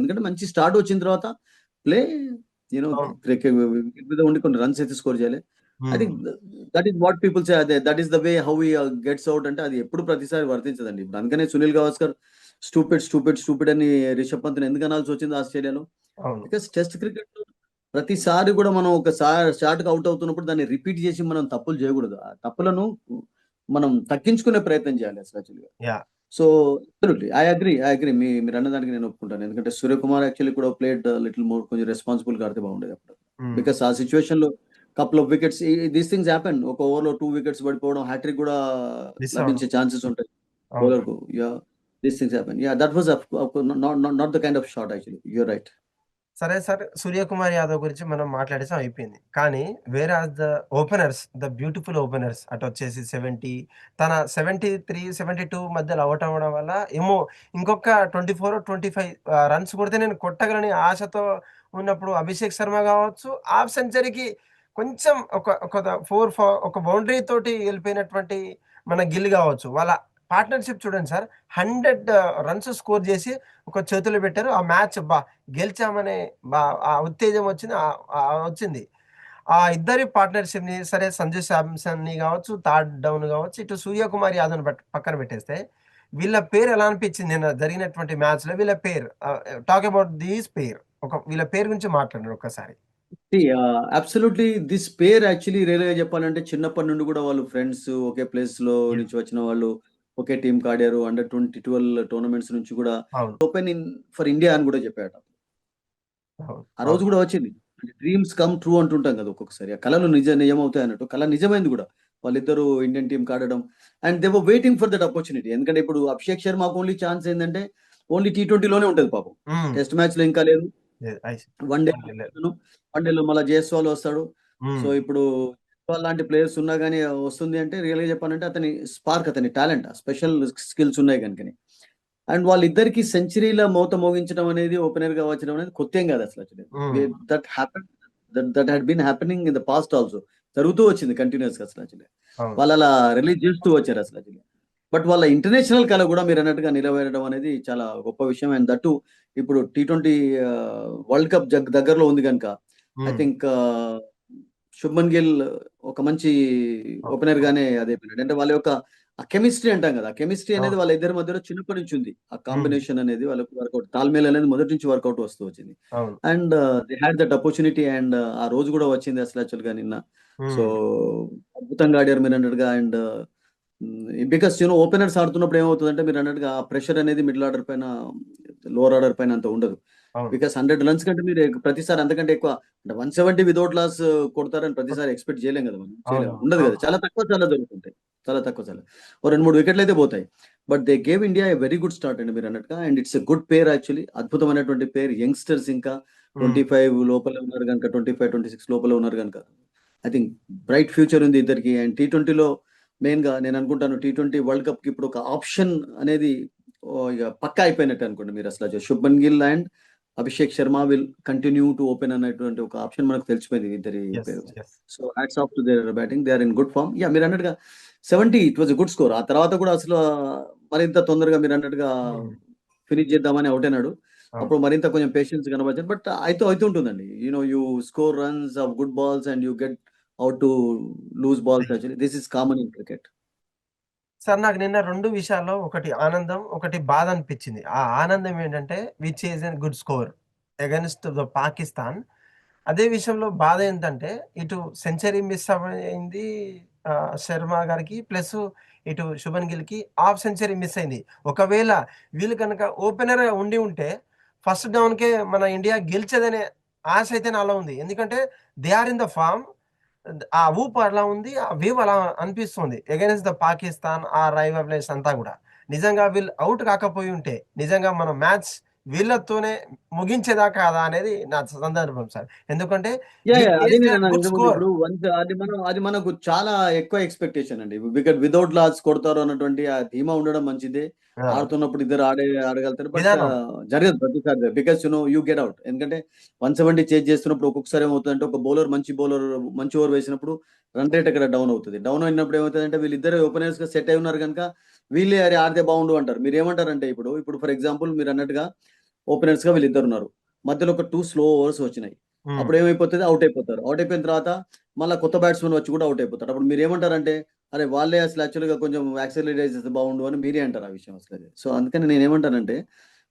ఎందుకంటే మంచి స్టార్ట్ వచ్చిన తర్వాత ప్లే యూ నో అవును. వికెట్ మీద ఉండి కొన్ని రన్స్ అయితే స్కోర్ చేయాలి. I hmm. Think that is what people say అదే that is the way how he gets out అంటే అది ఎప్పుడు ప్రతిసారి వర్తించదండి. ఇప్పుడు అందుకనే సునీల్ గవాస్కర్ స్టూపిడ్ అని రిషబ్ పంత్‌ని ఎందుకు అనాల్సి వచ్చింది ఆస్ట్రేలియాలో? అవును. బికాస్ టెస్ట్ క్రికెట్‌లో ప్రతిసారి కూడా మనం ఒక షాట్‌కి ఔట్ అవుతున్నప్పుడు దాన్ని రిపీట్ చేసి మనం తప్పులు చేయకూడదు. ఆ తప్పులను మనం తగ్గించుకునే ప్రయత్నం చేయాలి అసలు యాక్చువల్‌గా. Yeah! So absolutely. I agree. మీరన్న దానికి నేను ఒప్పుకుంటాను. ఎందుకంటే సూర్యకుమార్ యాక్చువల్లీ కూడా ప్లేడ్ లిటిల్ మోర్ కొంచెం రెస్పాన్సిబుల్‌గా ఆడితే బాగుండేది అప్పుడు. హ్మ్. బికాస్ ఆ సిట్యుయేషన్‌లో couple of wickets these things happen. ఒక ఓవర్‌లో 2 వికెట్స్ పడిపోవడం, హ్యాట్రిక్ కూడా మిస్ అవ్వడం. లభించే ఛాన్సెస్ ఉంటాయి అవును. బౌలర్‌కు. These things happen. That was not the kind of shot actually. You are right. సరే సార్. 'సూర్యకుమార్ యాదవ్' గురించి మనం మాట్లాడేసాం అయిపోయింది. కానీ వేరాజ్ ద బ్యూటిఫుల్ ఓపెనర్స్ అటొచ్చేసి 70 తన 73, 72 మధ్యలో ఔట్ అవ్వడం వల్ల ఏమో ఇంకొక 24, 25 రన్స్ కొడితే నేను కొట్టగలని ఆశతో ఉన్నప్పుడు అభిషేక్ శర్మ గావచ్చు, హాఫ్ సెంచరీకి కొంచెం ఒక 4 ఒక బౌండరీ తోటి ఎళ్ళిపోయినటువంటి మన గిల్ గావచ్చు. వాళ్ళ పార్ట్నర్‌షిప్ చూడండి సార్. 100 రన్స్ స్కోర్ జేసి ఒక చేతిలో పెట్టారు. ఆ మ్యాచ్ గెలిచామనే ఆ ఉత్తేజం వచ్చింది. వచ్చింది. ఆ ఇద్దరి పార్ట్నర్‌షిప్‌ని సరే సంజు శాంసన్‌ని గావచ్చు, థర్డ్ డౌన్ గావచ్చు, ఇటు సూర్యకుమార్ యాదవ్‌ని పక్కన పెట్టేస్తే, వీళ్ళ పేరు ఎలా అనిపించింది నిన్న జరిగినటువంటి మ్యాచ్‌లో వీళ్ళ పేరు టాక్ అబౌట్ థీస్ పెయిర్. వీళ్ళ పేరు గురించి మాట్లాడండి ఒక్కసారి. అబ్సల్యూట్లీ దిస్ పేర్ యాక్చువల్లీ రియల్‌గా చెప్పాలంటే చిన్నప్పటి నుండి కూడా వాళ్ళు ఫ్రెండ్స్ ఒకే ప్లేస్‌లో యాహ్! నుంచి వచ్చిన వాళ్ళు. ఒకే టీమ్‌కి ఆడారు. అండర్ 20, 12 టోర్నమెంట్స్ నుంచి కూడా అవును. ఓపెన్ ఇన్ ఫర్ ఇండియా అని కూడా చెప్పాడట. అవును. ఆ రోజు అవును. గూడా వచ్చింది. అంటే డ్రీమ్స్ కమ్ ట్రూ అంటుంటాం గదా! ఒక్కొక్కసారి. ఆ కలలు నిజమవుతాయన్నట్టు. కల నిజమైంది గూడా. వాళ్ళిద్దరూ ఇండియన్ టీమ్‌కి ఆడడం. And they were waiting for that opportunity. ఎందుకంటే ఇప్పుడు అభిషేక్ శర్మకు ఓన్లీ ఛాన్స్ ఏందంటే ఓన్లీ టీ20లోనే ఉంటది పాపం. హ్మ్. టెస్ట్ మ్యాచ్‌లో ఇంకా లేదు. లేదు. వన్ డే లేదు. లేదు. వన్ డేలో మళ్ళా జైస్వాల్ వస్తాడు. సో, హ్మ్. ఇప్పుడు జైస్వాల్ లాంటి ప్లేయర్స్ ఉన్నా గాని వస్తుంది అంటే రియల్‌గా చెప్పాలంటే అతని స్పార్క్, అతని టాలెంట్, స్పెషల్ స్కిల్స్ ఉన్నాయి గనుకనే. అండ్ వాళ్ళిద్దరికీ సెంచరీల మోత మోగించడం అనేది ఓపెనర్‌గా వచ్చడం అనేది కొత్తేం కాదు అసలు actually. Hmm. That happened that had been happening in the past also. జరుగుతూ వచ్చింది కంటిన్యూయస్‌గా అసలు యాక్చువల్లీ. అవును. వాళ్ళలా రిలీజ్ చేస్తూ వచ్చారు అసలు యాక్చువల్లీ. బట్ వాళ్ళ ఇంటర్నేషనల్ కల కూడా మీరన్నట్టుగా నిలవేరడం అనేది చాలా గొప్ప విషయం. అండ్ దట్ టూ ఇప్పుడు టీ20 వరల్డ్ కప్ దగ్గరలో ఉంది గనుక I hmm. Think Shubman Gill ఒక మంచి అవును. ఓపెనర్ అవును. గానే అదైపోయినాడు. అంటే వాళ్ళ యొక్క ఆ కెమిస్ట్రీ అంటాం గదా! ఆ కెమిస్ట్రీ అనేది అవును. వాళ్ళ ఇద్దరి మధ్యలో చిన్నప్పటి నుంచి ఉంది. ఆ హ్మ్. కాంబినేషన్ అనేది వాళ్ళకి వర్కౌట్, తాల్మేల్ అనేది మొదటి నుంచి వర్కౌట్ వస్తూ వచ్చింది. అవును. And they had that opportunity. And ఆ రోజు గూడా వచ్చింది అసలు యాక్చువల్‌గా నిన్న. సో, హ్మ్. అద్భుతంగా ఆడారు మీరన్నట్టుగా. అండ్ బికాస్ ఓపెనర్స్ ఆడుతున్నప్పుడు ఏమవుతదంటే మీరన్నట్టుగా ఆ ప్రెషర్ అనేది మిడిల్ ఆర్డర్ పైన, లోవర్ ఆర్డర్ పైన అంత ఉండదు. అవును. బికాస్ 100 రన్స్ కంటే మీరు ప్రతిసారి అంతకంటే ఎక్కువ అంటే 170 వితౌట్ లాస్ కొడతారని ప్రతిసారి ఎక్స్‌పెక్ట్ చేయలేం గదా! మనం. చేయలేం. అవునవును. ఉండదు గదా! అవును. చాలా తక్కువ చాలా జరుగుతుంటాయి. చాలా తక్కువ చాలా. ఓ 2, 3 వికెట్లయితే పోతాయి. But they gave India a very good start అండి మీరన్నట్టుగా. And it's a good pair actually. అద్భుతమైనటువంటి పేర్. యంగ్‌స్టర్స్ ఇంకా హ్మ్. 25 లోపలే ఉన్నారు గనుక, 25, 26 లోపలే ఉన్నారు గనుక ఐ థింక్ బ్రైట్ ఫ్యూచర్ ఉంది ఇద్దరికీ. అండ్ టీ20లో మెయిన్‌గా నేననుకుంటాను టీ20 వరల్డ్ కప్‌కి ఇప్పుడు ఒక ఆప్షన్ అనేది ఇగ పక్కా అయిపోయినట్టే అనుకోండి మీరసల. Shubman Gill and Abhishek Sharma will continue to open అనేటువంటి ఒక ఆప్షన్ మనకు తెలిసిపోయింది ఇద్దరి యెస్. పేరు. Yes. So, hats off to their batting. They are in good form. Yeah! మీరన్నట్టుగా 70 it was a good score. ఆ తర్వాత కూడా అసలు మరింత తొందరగా మీరన్నట్టుగా హ్మ్. ఫినిష్ చేద్దామని ఔట్ అయినాడు. అవును. అప్పుడు మరింత కొంచెం పేషెన్స్ కనబరిచాడు. బట్ అయితుంటుందండి. You score runs off good balls and you get out to loose balls actually. This is common in cricket. Sir నాకు నిన్న 2 విషయాల్లో ఒకటి ఆనందం, ఒకటి బాధ అనిపించింది. ఆ ఆనందం ఏంటంటే which is an good score against the Pakistan. అదే విషయంలో బాధ ఏంటంటే ఇటు సెంచరీ మిస్ అయింది శర్మ గారికి. ప్లస్ ఇటు శుభన్ గిల్‌కి హాఫ్ సెంచరీ మిస్ అయింది. ఒకవేళ వీళ్ళు గనక ఓపెనర్‌గా ఉండి ఉంటే ఫస్ట్ డౌన్‌కే మన ఇండియా గెలిచేదనే ఆశ అయితే నాలో ఉంది. ఎందుకంటే they are in the form. ఆ ఊపు అలా ఉంది. ఆ వేవ్ అలా అనిపిస్తుంది. అగైన్స్ట్ ద పాకిస్తాన్ ఆ రైవల్రీస్ అంతా గూడా. నిజంగా వీళ్ళు ఔట్ కాకపోయుంటే, నిజంగా మనం మ్యాచ్ వీళ్ళతోనే ముగించేదా కాదా అనేది నా సందర్భం సార్. ఎందుకంటే యాహ్! వి యాహ్! అదే చేస్డ్ ఎ నేనన్నాను గుడ్ ఇంతకుముందు. స్కోర్. ఇప్పుడు అది మనకు చాలా ఎక్కువ ఎక్స్‌పెక్టేషన్ అండి. వితౌట్ లాస్ కొడతారు అన్నటువంటి ఆ ధీమా ఉండడం మంచిదే. ఆ! ఆడుతున్నప్పుడు ఇద్దరు ఆడగలుగుతారు. బట్ విధానం. జరగదు ప్రతిసారి. Because you get out. ఎందుకంటే 170 చేజ్ చేస్తున్నప్పుడు ఒక్కొక్కసారి ఏమవుతదంటే ఒక బౌలర్ మంచి ఓవర్ వేసినప్పుడు రన్ రేట్ అక్కడ డౌన్ అవుతది. డౌన్ అయినప్పుడు ఏమవుతదంటే వీళ్ళిద్దరు ఓపెనర్స్‌గా సెట్ అయి ఉన్నారు గనుక వీళ్ళే అరే ఆడితే బాగుండు అంటారు. మీరేమంటారంటే ఇప్పుడు ఫర్ ఎగ్జాంపుల్ మీరన్నట్టుగా ఓపెనర్స్‌గా వీళ్ళిద్దరున్నారు. మధ్యలో ఒక 2 స్లో ఓవర్స్ వచ్చినాయి. హ్మ్. అప్పుడేమైపోతది ఔట్ అయిపోతారు. ఔట్ అయిపోయిన తర్వాత మళ్ళా కొత్త బ్యాట్స్‌మన్ వచ్చి కూడా ఔట్ అయిపోతాడు. అప్పుడు మీరేమంటారంటే, అరే! వాళ్ళే అసలు యాక్చువల్‌గా కొంచెం యాక్సిలరేట్ చేస్తే బాగుండు అని మీరే అంటారు ఆ విషయం అసలది. సో, అందుకని నేనేమంటానంటే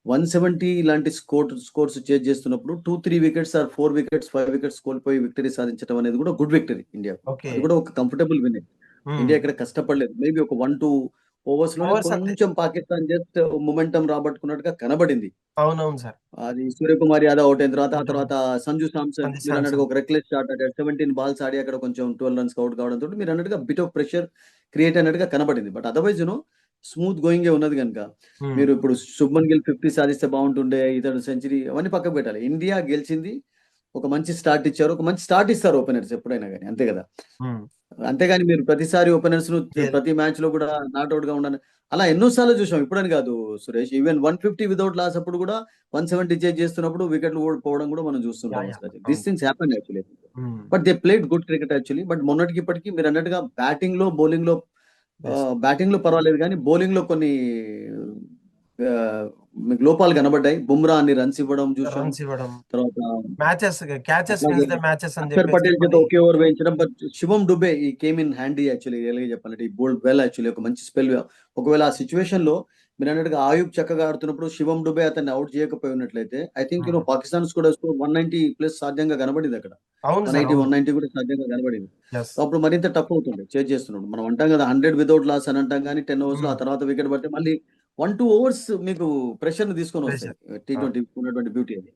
170 ఇలాంటి స్కోర్స్ చేజ్ చేస్తున్నప్పుడు 2, 3 వికెట్స్ ఆర్ 4 వికెట్స్, 5 వికెట్స్ కోల్పోయి విక్టరీ సాధించడం అనేది కూడా గుడ్ విక్టరీ ఇండియాకు. ఓకే. అది కూడా ఒక కంఫర్టబుల్ విన్నే. హ్మ్. ఇండియా ఇక్కడ కష్టపడలేదు. మేబీ ఒక 1, 2 ఓవర్స్‌లోనే ఓవర్స్ అంతే. కొంచెం పాకిస్తాన్ జస్ట్ మొమెంటమ్ రాబట్టుకున్నట్టుగా కనబడింది. అవునవును సార్. అది సూర్యకుమార్ యాదవ్ ఔట్ అయిన తర్వాత, ఆ అవును. తర్వాత సంజు సామ్సన్ సంజు మీరన్నట్టుగా శాంసన్. ఒక రెక్లెస్ షాట్ అక్కడ 17 బాల్స్ ఆడి అక్కడ కొంచెం 12 రన్స్‌కి ఔట్ కావడంతోటి మీరన్నట్టుగా బిట్ ఆఫ్ ప్రెషర్ క్రియేట్ అయినట్టుగా కనబడింది. బట్ అదర్‌వైజ్ స్మూత్ గోయింగే ఉన్నది కనుక ఉమ్, మీరు ఇప్పుడు శుభ్మన్ గిల్ 50 సాధిస్తే బాగుంటుండే, ఇతడు సెంచరీ అవన్నీ పక్కకు పెట్టాలి. ఇండియా గెలిచింది, ఒక మంచి స్టార్ట్ ఇచ్చారు, ఒక మంచి స్టార్ట్ ఇస్తారు ఓపెనర్స్ ఎప్పుడైనా కానీ, అంతే కదా. ఉమ్, అంతేగాని మీరు ప్రతిసారి ఓపెనర్స్ ను గేల్ ప్రతి మ్యాచ్ లో కూడా నాట్అవుట్ గా ఉండను, అలా ఎన్నో సార్లు చూసాం. ఇప్పుడని కాదు సురేష్, ఈవెన్ 150 వితౌట్ లాస్ అప్పుడు కూడా 170 చేజ్ చేస్తున్నప్పుడు వికెట్లు పోవడం కూడా మనం యా చూస్తుంటాం. యా అసలు దిస్ అవును. Things happen actually. Um, but they played good cricket actually. But మొన్నటికి ఇప్పటికి మీరు అన్నట్టుగా బ్యాటింగ్ లో బౌలింగ్ లో, బెస్ట్ బ్యాటింగ్ లో పర్వాలేదు కానీ బౌలింగ్ లో కొన్ని ఆ, మీకు లోపాలు కనబడ్డాయి. బుమ్రా అన్ని రన్స్ ఇవ్వడం చూసాం. రన్స్ ఇవ్వడం, తర్వాత మ్యాచెస్ క్యాచెస్ అట్లాగే విన్స్ ద మ్యాచెస్ అని అక్షర్ చెప్పేసి పటేల్ చేత కొన్ని. ఒకే ఓవర్ వేయించడం. బట్ శివం డుబే ఈ came in handy actually, real గా చెప్పాలంటే ఈ బోల్డ్ వెల్ యాక్చువల్లీ, ఒక మంచి స్పెల్. ఒకవేళ ఆ సిచ్యువేషన్ లో మీరు అన్నట్టుగా ఆయుబ్ చక్కగా ఆడుతున్నప్పుడు శివం డుబే అతన్ని అవుట్ చేయకపోయి ఉన్నట్లయితే ఐ థింక్ ఉమ్, పాకిస్తాన్ కూడా 190 ప్లస్ సాధ్యంగా కనబడింది అక్కడ. అవును సార్ 180 అవును. 190 కూడా సాధ్యంగా కనబడింది. ఎస్. సో అప్పుడు మరింత టఫ్ అవుతుంది చేజ్ చేస్తున్నాడు. మనం అంటాం కదా 100 వితౌట్ లాస్ అని అంటాం, కానీ 10 ఓవర్స్ లో ఆ తర్వాత వికెట్ పడితే మళ్ళీ 1-2 ఓవర్స్ మీకు ప్రెషర్ ని తీసుకొని వస్తాయి. ప్రెషర్. T20 ఉన్నటువంటి బ్యూటీ అది.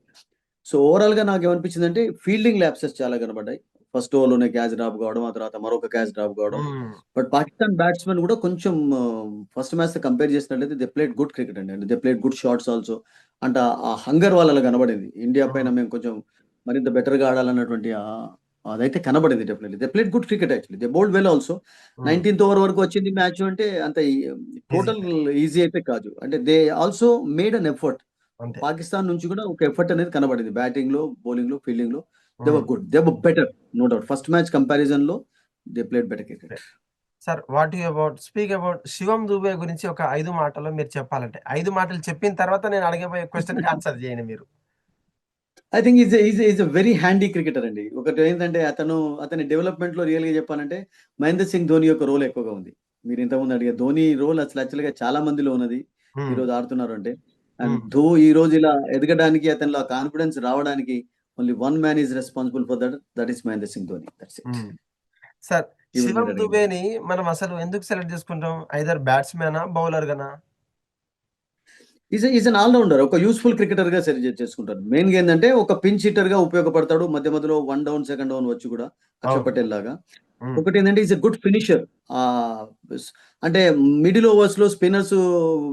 సో ఓవరాల్ గా నాకు ఏమనిపించింది అంటే ఫీల్డింగ్ ల్యాప్సెస్ చాలా కనబడ్డాయి. ఫస్ట్ ఓవర్ లోనే క్యాచ్ డ్రాప్ కావడం, ఆ తర్వాత మరొక క్యాచ్ డ్రాప్ కావడం. బట్ పాకిస్తాన్ బ్యాట్స్మెన్ కూడా కొంచెం ఫస్ట్ మ్యాచ్ తో కంపేర్ చేసినట్లయితే దే ప్లేడ్ గుడ్ క్రికెట్ అండి. అంటే they played good shots also. అంటే ఆ హంగర్ వాళ్ళలో కనబడింది. ఇండియా పైన మేము కొంచెం మరింత బెటర్ గా ఆడాలన్నటువంటి అదైతే కనబడింది. Definitely they played good cricket actually. They bowled well also. 19th over వరకు వచ్చింది మ్యాచ్ అంటే అంత ఈజీ టోటల్ ఈజీ అయితే కాదు. అంటే they also made an effort. అంతే. పాకిస్తాన్ నుంచి కూడా ఒక ఎఫర్ట్ అనేది కనబడింది. బ్యాటింగ్ లో, బౌలింగ్ లో, ఫీల్డింగ్ లో they um. Were good, they were better, no doubt. First match comparison లో they played better cricket. Sir what you about speak about Shivam Dube గురించి ఒక 5 మాటల్లో మీరు చెప్పాలంటే, 5 మాటలు చెప్పిన తర్వాత నేను అడగబోయే క్వశ్చన్ కి ఆన్సర్ చేయండి మీరు. I think is a very handy cricketer అండి. ఒకటి ఏంటంటే అతని డెవలప్మెంట్ లో రియల్ గా చెప్పాలంటే మహేంద్ర సింగ్ ధోని యొక్క రోల్ ఎక్కువగా ఉంది. మీరు ఇంతకుముందు అడిగే ధోని రోల్ అసలు యాక్చువల్ గా చాలా మందిలో ఉన్నది. ఈ ఉమ్, రోజు ఆడుతున్నారు అంటే, అండ్ ఉమ్, ఈ రోజు ఇలా ఎదగడానికి, అతనిలో కాన్ఫిడెన్స్ రావడానికి only one man is responsible for that, that is Mahendra Singh Dhoni. That's it. Um. Sir ఇప్పుడు శివం మీరు అడిగింది. దుబేని మనం అసలు ఎందుకు సెలెక్ట్ చేసుకుంటాం? ఐదర్ బ్యాట్స్మెనా బౌలర్ గనా? Is an allrounder. ఒక యూస్ఫుల్ క్రికెటర్ గా సెలెక్ట్ చేసుకుంటారు. మెయిన్ గా ఏంటంటే ఒక పిన్స్ హిట్టర్ గా ఉపయోగపడతాడు. మధ్య మధ్యలో వన్ డౌన్ సెకండ్ డౌన్ వచ్చి కూడా అక్షర్ అవును. పటేల్ లాగా. ఉమ్, ఒకటి ఏంటంటే ఈజ్ ఎ గుడ్ ఫినిషర్. ఆ అంటే మిడిల్ ఓవర్స్ లో స్పిన్నర్స్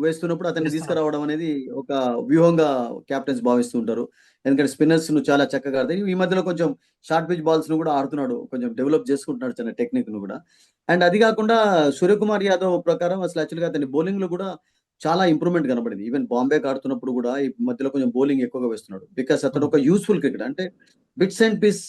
వేస్తున్నప్పుడు అతన్ని చేస్తున్నాం. తీసుకురావడం అనేది ఒక వ్యూహంగా కెప్టెన్స్ భావిస్తూ ఉంటారు. ఎందుకంటే స్పిన్నర్స్ ను చాలా చక్కగా ఆడతాయి. ఈ మధ్యలో కొంచెం షార్ట్ పిచ్ బాల్స్ ను కూడా ఆడుతున్నాడు, కొంచెం డెవలప్ చేసుకుంటున్నాడు తన టెక్నిక్ ను కూడా. అండ్ అది కాకుండా సూర్యకుమార్ యాదవ్ ప్రకారం అసలు యాక్చువల్ గా అతని బౌలింగ్ లో కూడా చాలా ఇంప్రూవ్మెంట్ కనబడింది. ఈవెన్ బాంబే ఆడుతున్నప్పుడు కూడా ఈ మధ్యలో కొంచెం బౌలింగ్ ఎక్కువగా వేస్తున్నాడు. బికాస్ అతను ఉమ్, ఒక యూస్ఫుల్ క్రికెట్. అంటే బిట్స్ అండ్ పీస్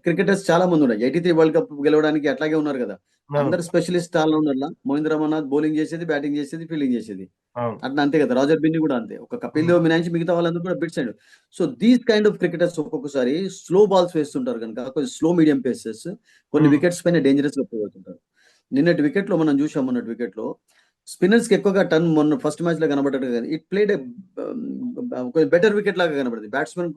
క్రికెటర్స్ చాలా మంది ఉన్నారు. 83 వరల్డ్ కప్ గెలవడానికి అట్లాగే ఉన్నారు కదా. అవును. అందరు స్పెషలిస్ట్ ఆల్రౌండర్లా మహేంద్ర అమర్నాథ్ బౌలింగ్ చేసేది, బ్యాటింగ్ చేసేది, ఫీల్డింగ్ చేసేది. అవును. అట్లా అంతే కదా. రాజర్ బిన్ని కూడా అంతే. ఒక కపిల్ ఉమ్, దేవ్ మినహాయించి మిగతా వాళ్ళందరూ కూడా bits and. So these kind of cricketers ఒక్కొక్కసారి స్లో బాల్స్ వేస్తుంటారు కనుక, కొంచెం స్లో మీడియం పేసెస్ కొన్ని ఉమ్, వికెట్స్ పైన డేంజరస్ గా పోతుంటారు. నిన్నటి వికెట్ లో మనం చూసాం. మొన్నటి వికెట్ లో స్పిన్నర్స్ కి ఎక్కువగా టర్న్ మొన్న ఫస్ట్ మ్యాచ్ లో కనబడ్డట్టు కానీ ఇట్ ప్లేడ్ కొంచెం బెటర్ వికెట్ లాగా కనబడింది. బ్యాట్స్మెన్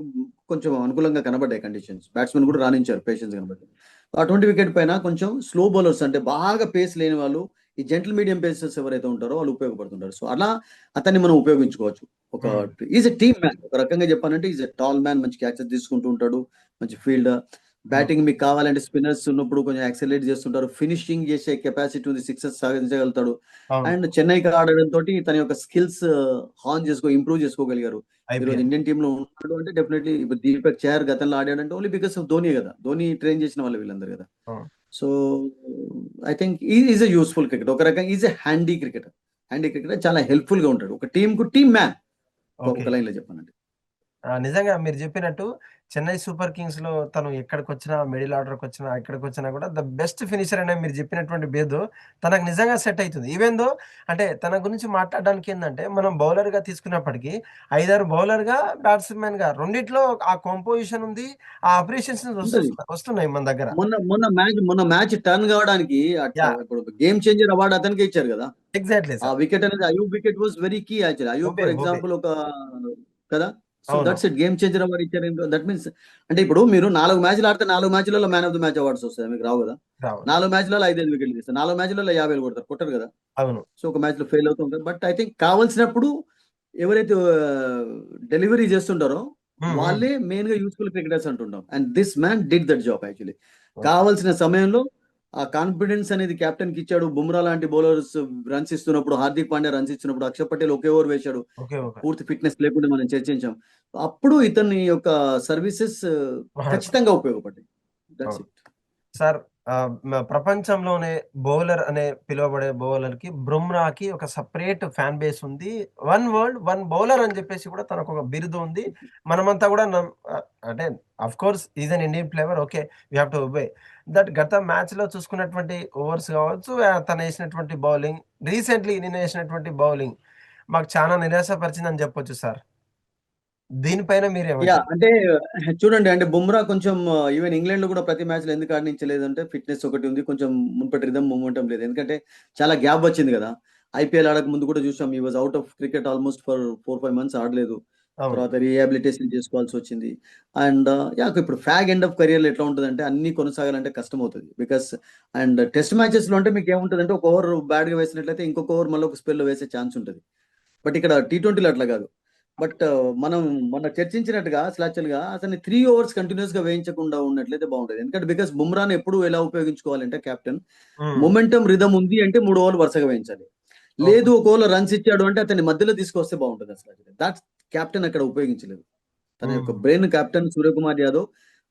కొంచెం అనుకూలంగా కనబడ్డాయి కండిషన్స్. బ్యాట్స్మెన్ కూడా రాణించారు, పేషెన్స్ కనబడి. అటువంటి వికెట్ పైన కొంచెం స్లో బౌలర్స్ అంటే బాగా పేస్ లేని వాళ్ళు, ఈ జెంటల్ మీడియం పేసర్స్ ఎవరైతే ఉంటారో వాళ్ళు ఉపయోగపడుతుంటారు. సో అలా అతన్ని మనం ఉపయోగించుకోవచ్చు. ఒక ఉమ్, ఈజ్ ఎ టీమ్ మ్యాన్. ఒక రకంగా చెప్పాలంటే ఈజ్ ఎ టాల్ మ్యాన్, మంచి క్యాచెస్ తీసుకుంటూ ఉంటాడు, మంచి ఫీల్డ్. ఉమ్, బ్యాటింగ్ మీకు కావాలంటే స్పిన్నర్స్ ఉన్నప్పుడు కొంచెం యాక్సెలరేట్ చేస్తుంటారు, ఫినిషింగ్ చేసే కెపాసిటీ ఉంది, సిక్సెస్ సాధించగలుగుతాడు. అవును. అండ్ చెన్నైకి ఆడడంతో తన యొక్క స్కిల్స్ హాన్ ఇంప్రూవ్ చేసుకోగలిగారు. ఈ రోజు ఐపీఎల్. ఇండియన్ టీమ్ లో ఉన్నాడు అంటే డెఫినెట్లీ ఇప్పుడు దీపక్ చహర్ గతంలో ఆడాడంటే ఓన్లీ బికాస్ ఆఫ్ ధోని కదా. ధోని ట్రైన్ చేసిన వాళ్ళు వీళ్ళందరూ కదా. So I think is a useful cricket. ఒక రకంగా is a handy cricketer. Handy cricketer చాలా హెల్ప్ఫుల్ గా ఉంటాడు. ఒక టీమ్ కు టీమ్ మ్యాన్. ఓకే. ఒక లైన్ లో చెప్పానండి. నిజంగా మీరు చెప్పినట్టు చెన్నై సూపర్ కింగ్స్ లో తను ఎక్కడికొచ్చినా, మిడిల్ ఆర్డర్కి వచ్చినా, ఎక్కడికి వచ్చినా కూడా ద బెస్ట్ ఫినిషర్ అనే మీరు చెప్పినటువంటి బేదు తనకు నిజంగా సెట్ అవుతుంది. ఈవెన్ దో అంటే తన గురించి మాట్లాడడానికి ఏంటంటే, మనం బౌలర్ గా తీసుకున్నప్పటికీ ఐదారు బౌలర్ గా, బ్యాట్స్మెన్ గా రెండిట్లో ఆ కాంపోజిషన్ ఉంది, ఆ అప్రిషియేషన్స్ ఉంటది. వస్తున్నాయి మన దగ్గర. మొన్న మ్యాచ్ టర్న్ కావడానికి యా, ఇప్పుడు గేమ్ చేంజర్ అవార్డు అతనికే ఇచ్చారు కదా. ఎగ్జాక్ట్లీ ఆ సార్. వికెట్ అనేది Ayub wicket was very key actually. Ayub హుబే ఫర్ హుబే. ఎగ్జాంపుల్ ఒక కదా. సో దట్స్ అవునవును. ఇట్. గేమ్ చేంజర్ అవార్డు ఇచ్చారు. దట్ మీన్స్ అంటే ఇప్పుడు మీరు 4 మ్యాచ్లు ఆడితే 4 మ్యాచ్లలో man of the match awards వస్తాయి, మీకు రావు కదా. రావు. 4 మ్యాచ్లలో 5 వికెట్లు తీస్తారు, 4 మ్యాచ్లలో 50 కొడతారు, కొట్టరు కదా. అవును. సో ఒక మ్యాచ్ లో ఫెయిల్ అవుతూ ఉంటారు. బట్ ఐ థింక్ కావాల్సినప్పుడు ఎవరైతే డెలివరీ చేస్తుంటారో ఉమ్, ఉమ్, వాళ్ళే మెయిన్ గా యూస్ఫుల్ క్రికెటర్స్ అంటుంటాం. And this man did that job actually. Okay. కావాల్సిన సమయంలో ఆ కాన్ఫిడెన్స్ అనేది కెప్టెన్ కి ఇచ్చాడు. బుమ్రా లాంటి బౌలర్స్ రన్స్ ఇస్తున్నప్పుడు, హార్దిక్ పాండ్యా రన్స్ ఇచ్చినప్పుడు, అక్షర్ పటేల్ ఒకే ఓవర్ వేశాడు. ఓకే. ఓకే. పూర్తి ఫిట్నెస్ లేకుండా మనం చర్చించాం. అప్పుడు ఇతని యొక్క సర్వీసెస్ వాడతాం. ఖచ్చితంగా ఉపయోగపడ్డాయి. దట్స్ అవును. ఇట్. సార్ ప్రపంచంలోనే బౌలర్ అనే పిలువబడే బౌలర్‌కి 'బుమ్రా'కి ఒక సెపరేట్ ఫ్యాన్ బేస్ ఉంది. వన్ వరల్డ్, వన్ బౌలర్ అని చెప్పేసి కూడా తనకొక బిరుదు ఉంది. మనమంతా కూడా అంటే of course he is an Indian player. Okay. We have to obey. గత మ్యాచ్‌లో చూసుకున్నటువంటి ఓవర్స్ కావచ్చు, తనేసినటువంటి బౌలింగ్, రీసెంట్‌లీ నిన్న ఏసినటువంటి బౌలింగ్ మాకు చానా నిరాశపరిచిందని చెప్పొచ్చు సార్. దీనిపైన మీరేమంటారు? అంటే చూడండి, అంటే బుమ్రా కొంచెం ఈవెన్ ఇంగ్లాండ్ లో కూడా ప్రతి మ్యాచ్ లో ఎందుకు ఆడించలేదంటే ఫిట్నెస్ ఒకటి ఉంది, కొంచెం మునుపటి రిధం మూమెంటం లేదు. ఎందుకంటే చాలా గ్యాప్ వచ్చింది కదా. ఐపీఎల్ ఆడక ముందు కూడా చూసాం, ఈ was out of cricket almost for 4-5 months ఆడలేదు. అవును. తర్వాత రీహాబిలిటేషన్ చేసుకోవాల్సి వచ్చింది. అండ్ ఇప్పుడు ఫ్యాగ్ ఎండ్ ఆఫ్ కెరియర్ ఎట్లా ఉంటుందంటే అన్ని కొనసాగాలంటే కష్టం అవుతుంది. బికాస్ అండ్ టెస్ట్ మ్యాచెస్ లో అంటే మీకు ఏముంటుందంటే ఒక ఓవర్ బ్యాడ్ గా వేసినట్లయితే ఇంకొక ఓవర్ మళ్ళీ ఒక స్పెల్ లో వేసే ఛాన్స్ ఉంటుంది. బట్ ఇక్కడ T20లో అట్లా కాదు. బట్ మనం మొన్న చర్చించినట్టుగా అసలు యాక్చువల్‌గా అతన్ని 3 ఓవర్స్ కంటిన్యూయస్‌గా వేయించకుండా ఉన్నట్లయితే బాగుండేది. ఎందుకంటే బికాస్ బుమ్రాని ఎప్పుడు ఎలా ఉపయోగించుకోవాలంటే కెప్టెన్ హ్మ్. మొమెంటం రిథమ్ ఉంది అంటే 3 ఓవర్లు వరుసగా వేయించాలి. ఓకే. లేదు ఒక ఓవర్‌లో రన్స్ ఇచ్చాడు అంటే అతన్ని మధ్యలో తీసుకొస్తే బాగుంటది అసలు. దట్స్ కెప్టెన్ అక్కడ ఉపయోగించలేదు. తన యొక్క హ్మ్. Brain captain Suryakumar Yadav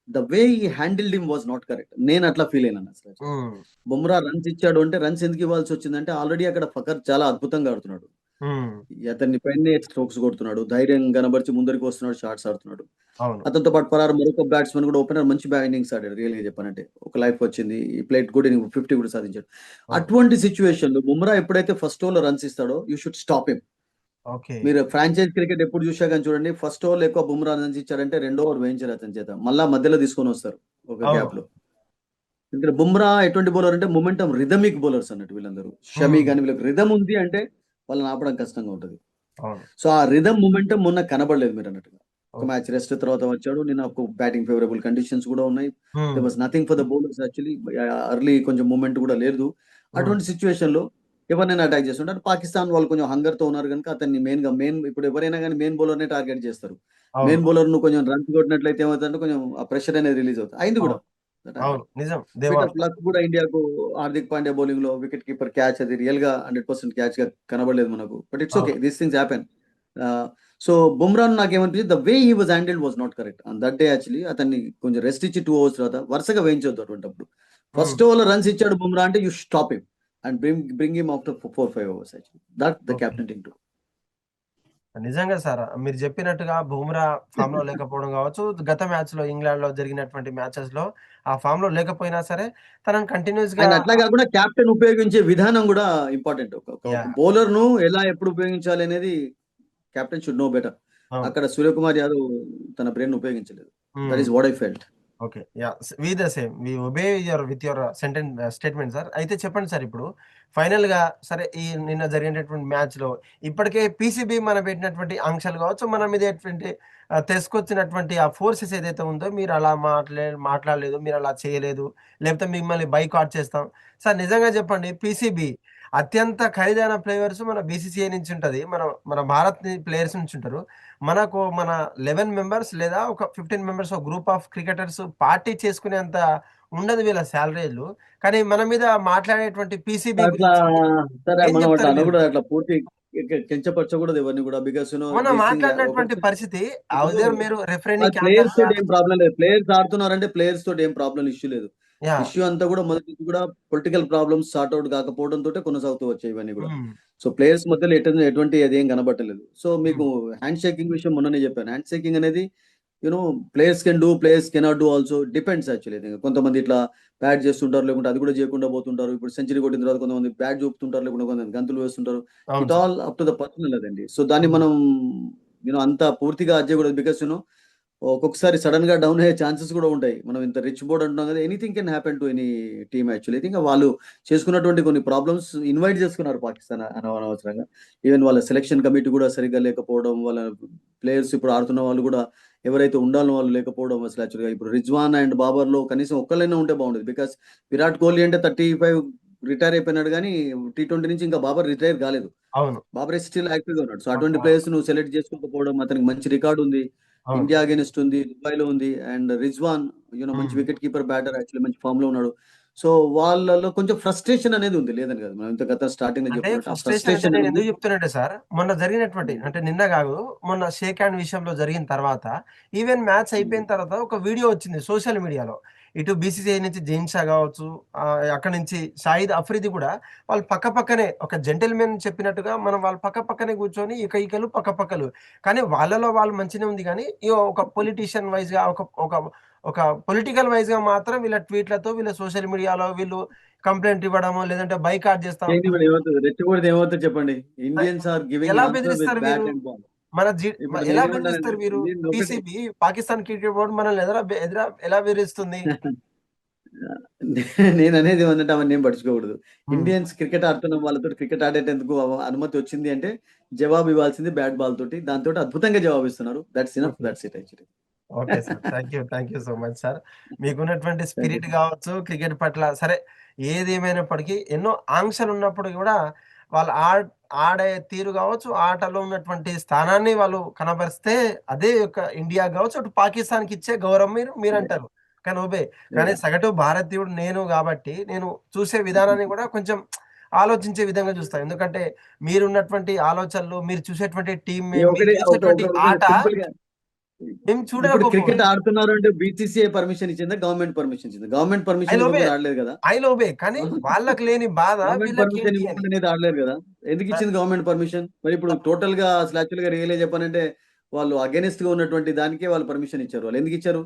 the way he handled him was not correct. నేను అట్లా ఫీల్ అయినాను అసలు. హ్మ్. బుమ్రా రన్స్ ఇచ్చాడు అంటే రన్స్ ఎందుకు ఇవ్వాల్సి వచ్చిందంటే ఆల్రెడీ అక్కడ ఫకర్ చాలా అద్భుతంగా ఆడుతున్నాడు. హ్మ్. అతన్ని పైనే స్ట్రోక్స్ కొడుతున్నాడు. ధైర్యం కనబరిచి ముందరికి వస్తున్నాడు. షాట్స్ ఆడుతున్నాడు. అవును. అతనితో పాటు పరారు మరొక బ్యాట్స్‌మన్ కూడా ఓపెనర్ మంచి ఇన్నింగ్స్ ఆడాడు రియల్‌గా చెప్పాలంటే. ఒక లైఫ్ వచ్చింది. ఈ ప్లేట్ గుడ్ ఇన్నింగ్ 50 కూడా సాధించాడు. అవును. అటువంటి సిట్యుయేషన్‌లో బుమ్రా ఎప్పుడైతే ఫస్ట్ ఓవర్‌లో రన్స్ ఇస్తాడో you should stop him. Okay. మీరు ఫ్రాంచైజ్ క్రికెట్ ఎప్పుడు చూసా గాని చూడండి, ఫస్ట్ ఓవర్‌లో ఎక్కువ బుమ్రా రన్స్ ఇచ్చారంటే రెండో ఓవర్ వేయించరు అతని చేత. మళ్ళా మధ్యలో తీసుకొనొస్తారు ఒక అవును. గ్యాప్‌లో. ఎందుకంటే బుమ్రా ఎటువంటి బౌలర్ అంటే మొమెంటం రిథమిక్ బౌలర్స్ అన్నట్టు వీళ్ళందరూ. షమి హ్మ్. గాని వీళ్ళకి రిథమ్ ఉంది అంటే వాళ్ళని ఆపడం కష్టంగా ఉంటది. అవును. సో, ఆ రిథమ్ మొమెంటం మొన్న కనబడలేదు మీరన్నట్టుగా. ఒక ఓకే. మ్యాచ్ రెస్ట్ తర్వాత వచ్చాడు. నిన్న ఒక బ్యాటింగ్ ఫేవరబుల్ కండిషన్స్ కూడా ఉన్నాయి. దేర్ హ్మ్. Was nothing for the bowlers actually. Early కొంచెం మూవ్‌మెంట్ కూడా లేదు. హ్మ్. అటువంటి సిట్యుయేషన్‌లో ఎవరినైనా అటాక్ చేస్తుంటారు. పాకిస్తాన్ వాళ్ళు కొంచెం హంగర్‌తో ఉన్నారు గనుక అతన్ని మెయిన్ ఇప్పుడు ఎవరైనా గాని మెయిన్ బౌలర్‌నే టార్గెట్ చేస్తారు. అవును. మెయిన్ బౌలర్‌ను కొంచెం రన్స్ కొట్టినట్లయితే ఏమవుతుందంటే కొంచెం ఆ ప్రెషర్ అనేది రిలీజ్ అవుతుంది. అయింది కూడా. అవును. దట్ అవును. హ్యాపెండ్. నిజం. దే బిట్ ఆఫ్ వాస్తవం. లక్ కూడా ఇండియాకు హార్దిక్ పాండ్యా బౌలింగ్‌లో వికెట్ కీపర్ క్యాచ్ అది రియల్‌గా 100% క్యాచ్‌గా కనబడలేదు మనకు. But it's okay. అవును. These things happen. Ah, so, బుమ్రాను నాకేమనిపించింది the way he was handled was not correct. On that day actually అతన్ని కొంచెం రెస్ట్ ఇచ్చి 2 ఓవర్స్ తర్వాత వరుసగా వేయించొద్దు అటువంటప్పుడు. హ్మ్. ఫస్ట్ ఓవర్‌లో రన్స్ ఇచ్చాడు బుమ్రా అంటే you stop him and bring him after 4, 5 overs actually. That the okay. Captain thing to నిజంగా సార్. మీరు చెప్పినట్టుగా బుమ్రా ఫామ్‌లో లేకపోవడం కావచ్చు, గత మ్యాచ్‌లో ఇంగ్లాండ్‌లో జరిగినటువంటి మ్యాచెస్‌లో ఆ ఫామ్‌లో లేకపోయినా సరే, తనని కంటిన్యూయస్‌గా అండ్ అట్లా కాకుండా కెప్టెన్ ఉపయోగించే విధానం కూడా ఇంపార్టెంట్. ఒక ఒక యాహ్! బౌలర్‌ను ఎలా ఎప్పుడు ఉపయోగించాలి అనేది కెప్టెన్ షుడ్ నో బెటర్. అవును. అక్కడ సూర్యకుమార్ యాదవ్ తన బ్రెయిన్ ఉపయోగించలేదు. That hmm. Is what I felt. Okay. Yeah! We the same. We obey your statement sir. అయితే చెప్పండి సార్ ఇప్పుడు ఫైనల్‌గా సరే ఈ నిన్న జరిగినటువంటి మ్యాచ్‌లో ఇప్పటికే పీసీబీ మనం పెట్టినటువంటి ఆంక్షలు కావచ్చు, మన మీద ఎటువంటి తీసుకొచ్చినటువంటి ఆ ఫోర్సెస్ ఏదైతే ఉందో మీరు అలా మాట్లాడలేదు, మీరు అలా చేయలేదు, లేకపోతే మిమ్మల్ని బాయ్‌కాట్ చేస్తాం. సార్ నిజంగా చెప్పండి పీసీబీ అత్యంత ఖరీదైన ప్లేయర్స్ మన బీసీసీఐ నుంచి ఉంటది. మన భారత్ ప్లేయర్స్ నుంచి ఉంటారు. మన 11 మెంబర్స్ లేదా ఒక 15 మెంబర్స్ ఒక గ్రూప్ ఆఫ్ క్రికెటర్స్ పార్టీ చేసుకునేంత ఉండదు వీళ్ళ సాలరీలు. కానీ మన మీద మాట్లాడేటువంటి పీసీబీ అట్లా గురించి సరే ఏం మనం అట్లా చెప్తారు మీరు? అనకూడదు. అట్లా పూర్తి కించపరచకూడదు ఎవరిని కూడా. బికాస్ మొన్న దీస్ థింగ్స్ మాట్లాడినటువంటి ఒక్కొక్కసారి పరిస్థితి ఇప్పుడు అవుదేర్ మీరు రిఫరీని ప్లేయర్స్ క్యాప్టెన్‌గా తోటి ఏం ప్రాబ్లమ్ లేదు. ప్లేయర్స్ ఆడుతున్నారంటే ప్లేయర్స్ తోటి ఏం ప్రాబ్లమ్ ఇష్యూ లేదు. యాహ్! ఇష్యూ అంతా కూడా మొదటి నుంచి కూడా పొలిటికల్ ప్రాబ్లమ్స్ సార్ట్ ఔట్ కాకపోవడంతోటే కొనసాగుతూ వచ్చాయి ఇవన్నీ కూడా. హ్మ్. సో, ప్లేయర్స్ మధ్యలో ఎటువంటి అదేం కనబడట్లేదు. సో, మీకు హ్మ్. హ్యాండ్ షేకింగ్ విషయం మొన్ననే చెప్పాను. హ్యాండ్ షేకింగ్ అనేది players can do, players cannot do also. Depends actually. కొంతమంది ఇట్లా బ్యాట్ చేస్తుంటారు. లేకుంటే అది కూడా చేయకుండా పోతుంటారు. ఇప్పుడు సెంచరీ కొట్టిన తర్వాత కొంతమంది బ్యాట్ చూపుతుంటారు. లేకుంటే కొంతమంది గంతులు వేస్తుంటారు. అవును it sir. All up to the personal అదండి. సో, దాన్ని హ్మ్. మనం అంత పూర్తిగా అది చేయకూడదు. బికాస్ ఒక్కొక్కసారి సడెన్‌గా డౌన్ అయ్యే ఛాన్సెస్ కూడా ఉంటాయి. మనం ఇంత రిచ్ బోర్డ్ అంటున్నాం కదా! Anything can happen to any team actually. I think వాళ్ళు చేసుకున్నటువంటి కొన్ని ప్రాబ్లమ్స్ ఇన్వైట్ చేసుకున్నారు పాకిస్తాన్ అనవసరంగా. ఈవెన్ వాళ్ళ సెలక్షన్ కమిటీ కూడా సరిగ్గా లేకపోవడం, వాళ్ళ ప్లేయర్స్ ఇప్పుడు ఆడుతున్న వాళ్ళు కూడా ఎవరైతే ఉండాలో వాళ్ళు లేకపోవడం అసలు యాక్చువల్‌గా ఇప్పుడు రిజ్వాన్ అండ్ బాబర్‌లో కనీసం ఒక్కళ్ళైనా ఉంటే బాగుండేది. బికాస్ విరాట్ కోహ్లీ అంటే 35 రిటైర్ అయిపోయినాడు గానీ టీ20 నుంచి ఇంకా బాబర్ రిటైర్ కాలేదు. అవును. బాబర్ స్టిల్ యాక్టివ్‌గా ఉన్నాడు. So, okay. అటువంటి అవును. ప్లేయర్స్ నువ్వు సెలెక్ట్ చేసుకోకపోవడం, అతనికి మంచి రికార్డ్ ఉంది. అవును. ఇండియా అగైన్స్ట్ ఉంది. దుబాయ్‌లో ఉంది. అండ్ రిజ్వాన్ మంచి హ్మ్. వికెట్ కీపర్ బ్యాటర్ యాక్చువల్లీ మంచి ఫార్మ్‌లో ఉన్నాడు. సో వాళ్ళలో కొంచెం ఫ్రస్ట్రేషన్ అనేది ఉంది, లేదని కాదు. మనం ఇంత గత స్టార్టింగ్ లో అంటే చెప్పుకున్నట్టు ఆ ఫ్రస్ట్రేషన్ అంటే ఫ్రస్ట్రేషన్ నేను అనేది. ఎందుకు చెప్తున్నట్టే సార్, మొన్న జరిగినటువంటి అంటే నిన్న కాదు, మొన్న షేక్ హ్యాండ్ విషయంలో జరిగిన తర్వాత ఈవెన్ మ్యాచ్ అయిపోయిన తర్వాత ఒక వీడియో వచ్చింది సోషల్ మీడియాలో. ఇటు బీసీసీఐ నుంచి జైన్ షా కావచ్చు, అక్కడి నుంచి షాహిద్ అఫ్రిది కూడా వాళ్ళు పక్కపక్కనే ఒక జెంటిల్మెన్ చెప్పినట్టుగా మనం వాళ్ళు పక్కపక్కనే కూర్చొని ఈకలు పక్కపక్కలు. కానీ వాళ్ళలో వాళ్ళు మంచిగానే ఉంది కానీ ఒక పొలిటీషియన్ వైస్‌గా ఒక ఒక ఒక పొలిటికల్ వైస్‌గా మాత్రం వీళ్ళ ట్వీట్‌లతో వీళ్ళ సోషల్ మీడియాలో వీళ్ళు కంప్లెయింట్ ఇవ్వడమో లేదంటే బైకాట్ చేస్తాం. ఏంటి మరి ఏమవుతుంది, రెచ్చగొడితే ఏమవుతుంది చెప్పండి. ఆహ్, ఇండియన్స్ ఆర్ గివింగ్ ఎలా ఆన్సర్ విత్ బెదిరిస్తారు వీరు? Bat and ball. మన జి ఇప్పుడు ఎలా నేనేమన్నానంటే, బెదిరిస్తారు వీరు? నేను ఒకటి పీసీబీ పాకిస్తాన్ క్రికెట్ బోర్డ్ మనల్ని ఎలా బెదిరిస్తుంది? నేననేది ఏమందంటే అవన్నీ ఏం పట్టించుకోకూడదు. హ్మ్. ఇండియన్స్ క్రికెట్ ఆడుతున్న వాళ్ళతోటి క్రికెట్ ఆడేటందుకు అనుమతి వచ్చింది అంటే జవాబు ఇవ్వాల్సింది బ్యాట్ బాల్ తోటి. దాంతోటి అద్భుతంగా జవాబిస్తున్నారు. That's enough. హుహు. That's it actually. Okay sir. Thank you so much sir. మీకున్నటువంటి థాంక్ యూ స్పిరిట్ సార్. గావచ్చు, క్రికెట్ పట్ల సరే ఏదేమైనప్పటికీ ఎన్నో ఆంక్షలున్నప్పుడు గూడా వాళ్ళు ఆడే తీరు గావచ్చు, ఆటలో ఉన్నటువంటి స్థానాన్ని వాళ్ళు కనబరిస్తే అదే యొక్క ఇండియా గావచ్చు, అటు పాకిస్తాన్‌కి ఇచ్చే గౌరవం యాహ్! మీరంటారు. కానీ కానీ యాహ్! సగటు భారతీయుడు నేను గాబట్టి, నేను చూసే విధానాన్ని గూడా కొంచెం ఆలోచించే విధంగా జూస్తా. ఎందుకంటే మీరున్నటువంటి ఆలోచనలు, మీరు చూసేటువంటి టీమ్ మీరు ఒకటి ఒక చూసేటువంటి ఒక ఆట సింపుల్‌గా మేము ఇప్పుడు క్రికెట్ చూడలేకపోవచ్చు. ఆడుతున్నారు అంటే బీసీసీఐ పర్మిషన్ ఇచ్చిందా? గవర్నమెంట్ పర్మిషన్ ఇచ్చిందా? గవర్నమెంట్ ఐ పర్మిషన్ లవ్ ఇవ్వకుండా ఇట్. ఆడలేదు కదా! I love it. కానీ వాళ్ళకి లేని బాధ గవర్నమెంట్ పర్మిషన్ వీళ్ళకేంటి అని. ఇవ్వకుండా అయితే ఆడలేరు కదా! ఎందుకు ఆ! ఇచ్చింది గవర్నమెంట్ పర్మిషన్? మరి ఇప్పుడు టోటల్‌గా అసలు యాక్చువల్‌గా రియల్‌గా చెప్పాలంటే వాళ్ళు అగైనెస్ట్‌గా ఉన్నటువంటి దానికే వాళ్ళు పర్మిషన్ ఇచ్చారు. వాళ్ళు ఎందుకు ఇచ్చారు?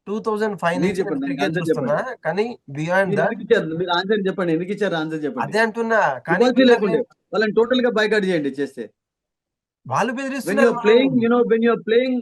2005 మీరు నుంచి నేను చెప్పండి. దానికి క్రికెట్ ఆన్సర్ చూస్తున్నా. చెప్పండి. కానీ బియాండ్ మీరు థట్ ఎందుకు ఇచ్చారు? మీరు ఆన్సర్ చెప్పండి. ఎందుకు ఇచ్చారు ఆన్సర్ చెప్పండి. అదే అంటున్నా. కానీ ఇవ్వాల్సింది వీళ్ళకి లేకుండే. లేని వాళ్ళని టోటల్‌గా బాయ్కాట్ చేయండి చేస్తే. వాళ్ళు వెన్ యూ బెదిరిస్తున్నారు ఆర్ మనల్ని. Playing when you are playing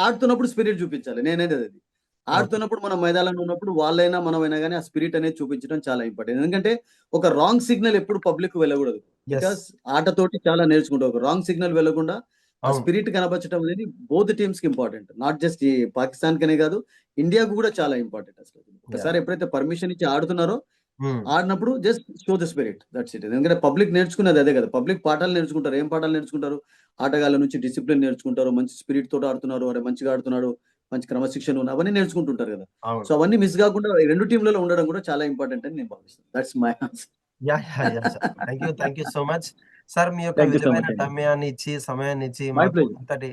ఆడుతున్నప్పుడు స్పిరిట్ చూపించాలి. నేననేది అది. ఓకే. ఆడుతున్నప్పుడు మనం మైదానంలో ఉన్నప్పుడు వాళ్ళైనా, మనమైనా గాని ఆ స్పిరిట్ అనేది చూపించడం చాలా ఇంపార్టెంట్. ఎందుకంటే ఒక రాంగ్ సిగ్నల్ ఎప్పుడు పబ్లిక్‌కి వెళ్ళకూడదు. యెస్. బికాజ్ ఆటతోటి చాలా నేర్చుకుంటాం. ఒక రాంగ్ సిగ్నల్ వెళ్ళకుండా ఆ అవును. స్పిరిట్ కనబరచడం అనేది బోత్ టీమ్స్‌కి ఇంపార్టెంట్. నాట్ జస్ట్ ఈ పాకిస్తాన్‌కనే కాదు, ఇండియాకు కూడా చాలా ఇంపార్టెంట్ అసలు. యాహ్! ఒకసారి ఎప్పుడైతే పర్మిషన్ ఇచ్చి ఆడుతున్నారో, హ్మ్. ఆడినప్పుడు just show the spirit. That's it. ఎందుకంటే పబ్లిక్ నేర్చుకునేది అదే కదా! పబ్లిక్ పాఠాలు నేర్చుకుంటారు. ఏం పాఠాలు నేర్చుకుంటారు? ఆటగాళ్ళ నుంచి డిసిప్లిన్ నేర్చుకుంటారు. మంచి స్పిరిట్ తోటి ఆడుతున్నారు. అరే! మంచిగా ఆడుతున్నాడు. మంచి క్రమశిక్షణ ఉంది. అవన్నీ నేర్చుకుంటుంటారు కదా! సో, అవును. అవన్నీ మిస్ గాకుండా ఈ 2 టీమ్‌లలో ఉండడం కూడా చాలా ఇంపార్టెంట్ అని నేను భావిస్తాను. That's my answer. Yeah! Sir. Thank you so much. Sir మీ యొక్క థాంక్ యూ సో విలువైన మచ్ అండి. సమయాన్ని ఇచ్చి, మై మాకు ప్లెజర్. ఇంతటి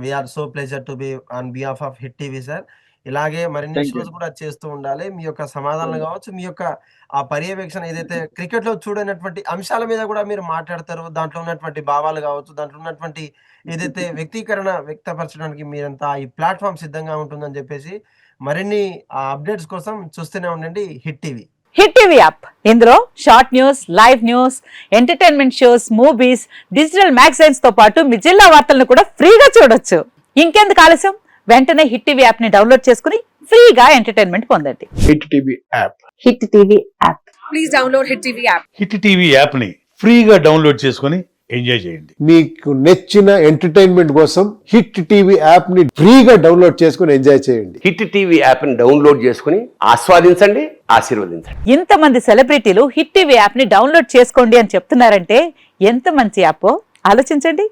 we are so pleasure to be on behalf of Hit TV sir. ఇలాగే మరిన్ని థాంక్ యూ షోస్ అండి. కూడా చేస్తూ ఉండాలి. మీ యొక్క సమాధానాలు థాంక్ యూ. కావచ్చు, మీ యొక్క ఆ పర్యవేక్షణ ఏదైతే క్రికెట్‌లో చూడనటువంటి అంశాల మీద కూడా మీరు మాట్లాడతారో, దాంట్లో ఉన్నటువంటి భావాలు కావచ్చు, దాంట్లో ఉన్నటువంటి ఏదైతే వ్యక్తీకరణ వ్యక్తపరచడానికి మీరంతా ఈ ప్లాట్‌ఫార్మ్ సిద్ధంగా ఉంటుందని చెప్పేసి, మరిన్ని అప్‌డేట్స్ కోసం చూస్తూనే ఉండండి Hit TV. Hit TV app ఇందులో short news, live news, entertainment shows, movies, digital magazines తో పాటు మీ జిల్లా వార్తలను కూడా ఫ్రీగా చూడొచ్చు. ఇంకెందుకు ఆలస్యం, వెంటనే హిట్ టీవీ యాప్ ని డౌన్లోడ్ చేసుకుని ఫ్రీగా ఎంటర్టైన్మెంట్ పొందండి. Hit TV app. Hit TV app. Please download Hit TV app. Hit TV యాప్ని ఫ్రీగా డౌన్లోడ్ చేసుకొని ఎంజాయ్ చేయండి. మీకు నచ్చిన ఎంటర్టైన్మెంట్ కోసం హిట్ టీవీ యాప్ ని ఫ్రీగా డౌన్లోడ్ చేసుకుని ఎంజాయ్ చేయండి. హిట్ టీవీ యాప్ని డౌన్లోడ్ చేసుకుని ఆస్వాదించండి, ఆశీర్వదించండి. ఇంతమంది సెలబ్రిటీలు హిట్ టీవీ యాప్ ని డౌన్లోడ్ చేసుకోండి అని చెప్తున్నారంటే ఎంత మంచి యాప్ ఆలోచించండి.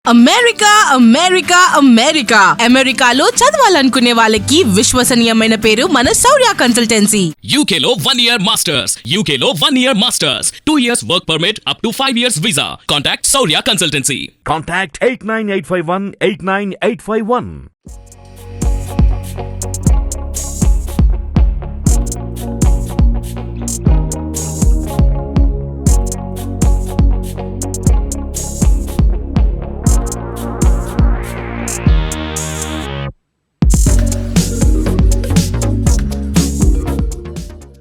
అమెరికా అమెరికాలో చదవాలనుకునే వాళ్ళకి విశ్వసనీయమైన పేరు మన శౌర్య consultancy. UK Law 1 Year Masters. UK Law 1 Year Masters. 2 years work permit up to 5 years visa. Contact Saurya Consultancy. Contact 89851 89851.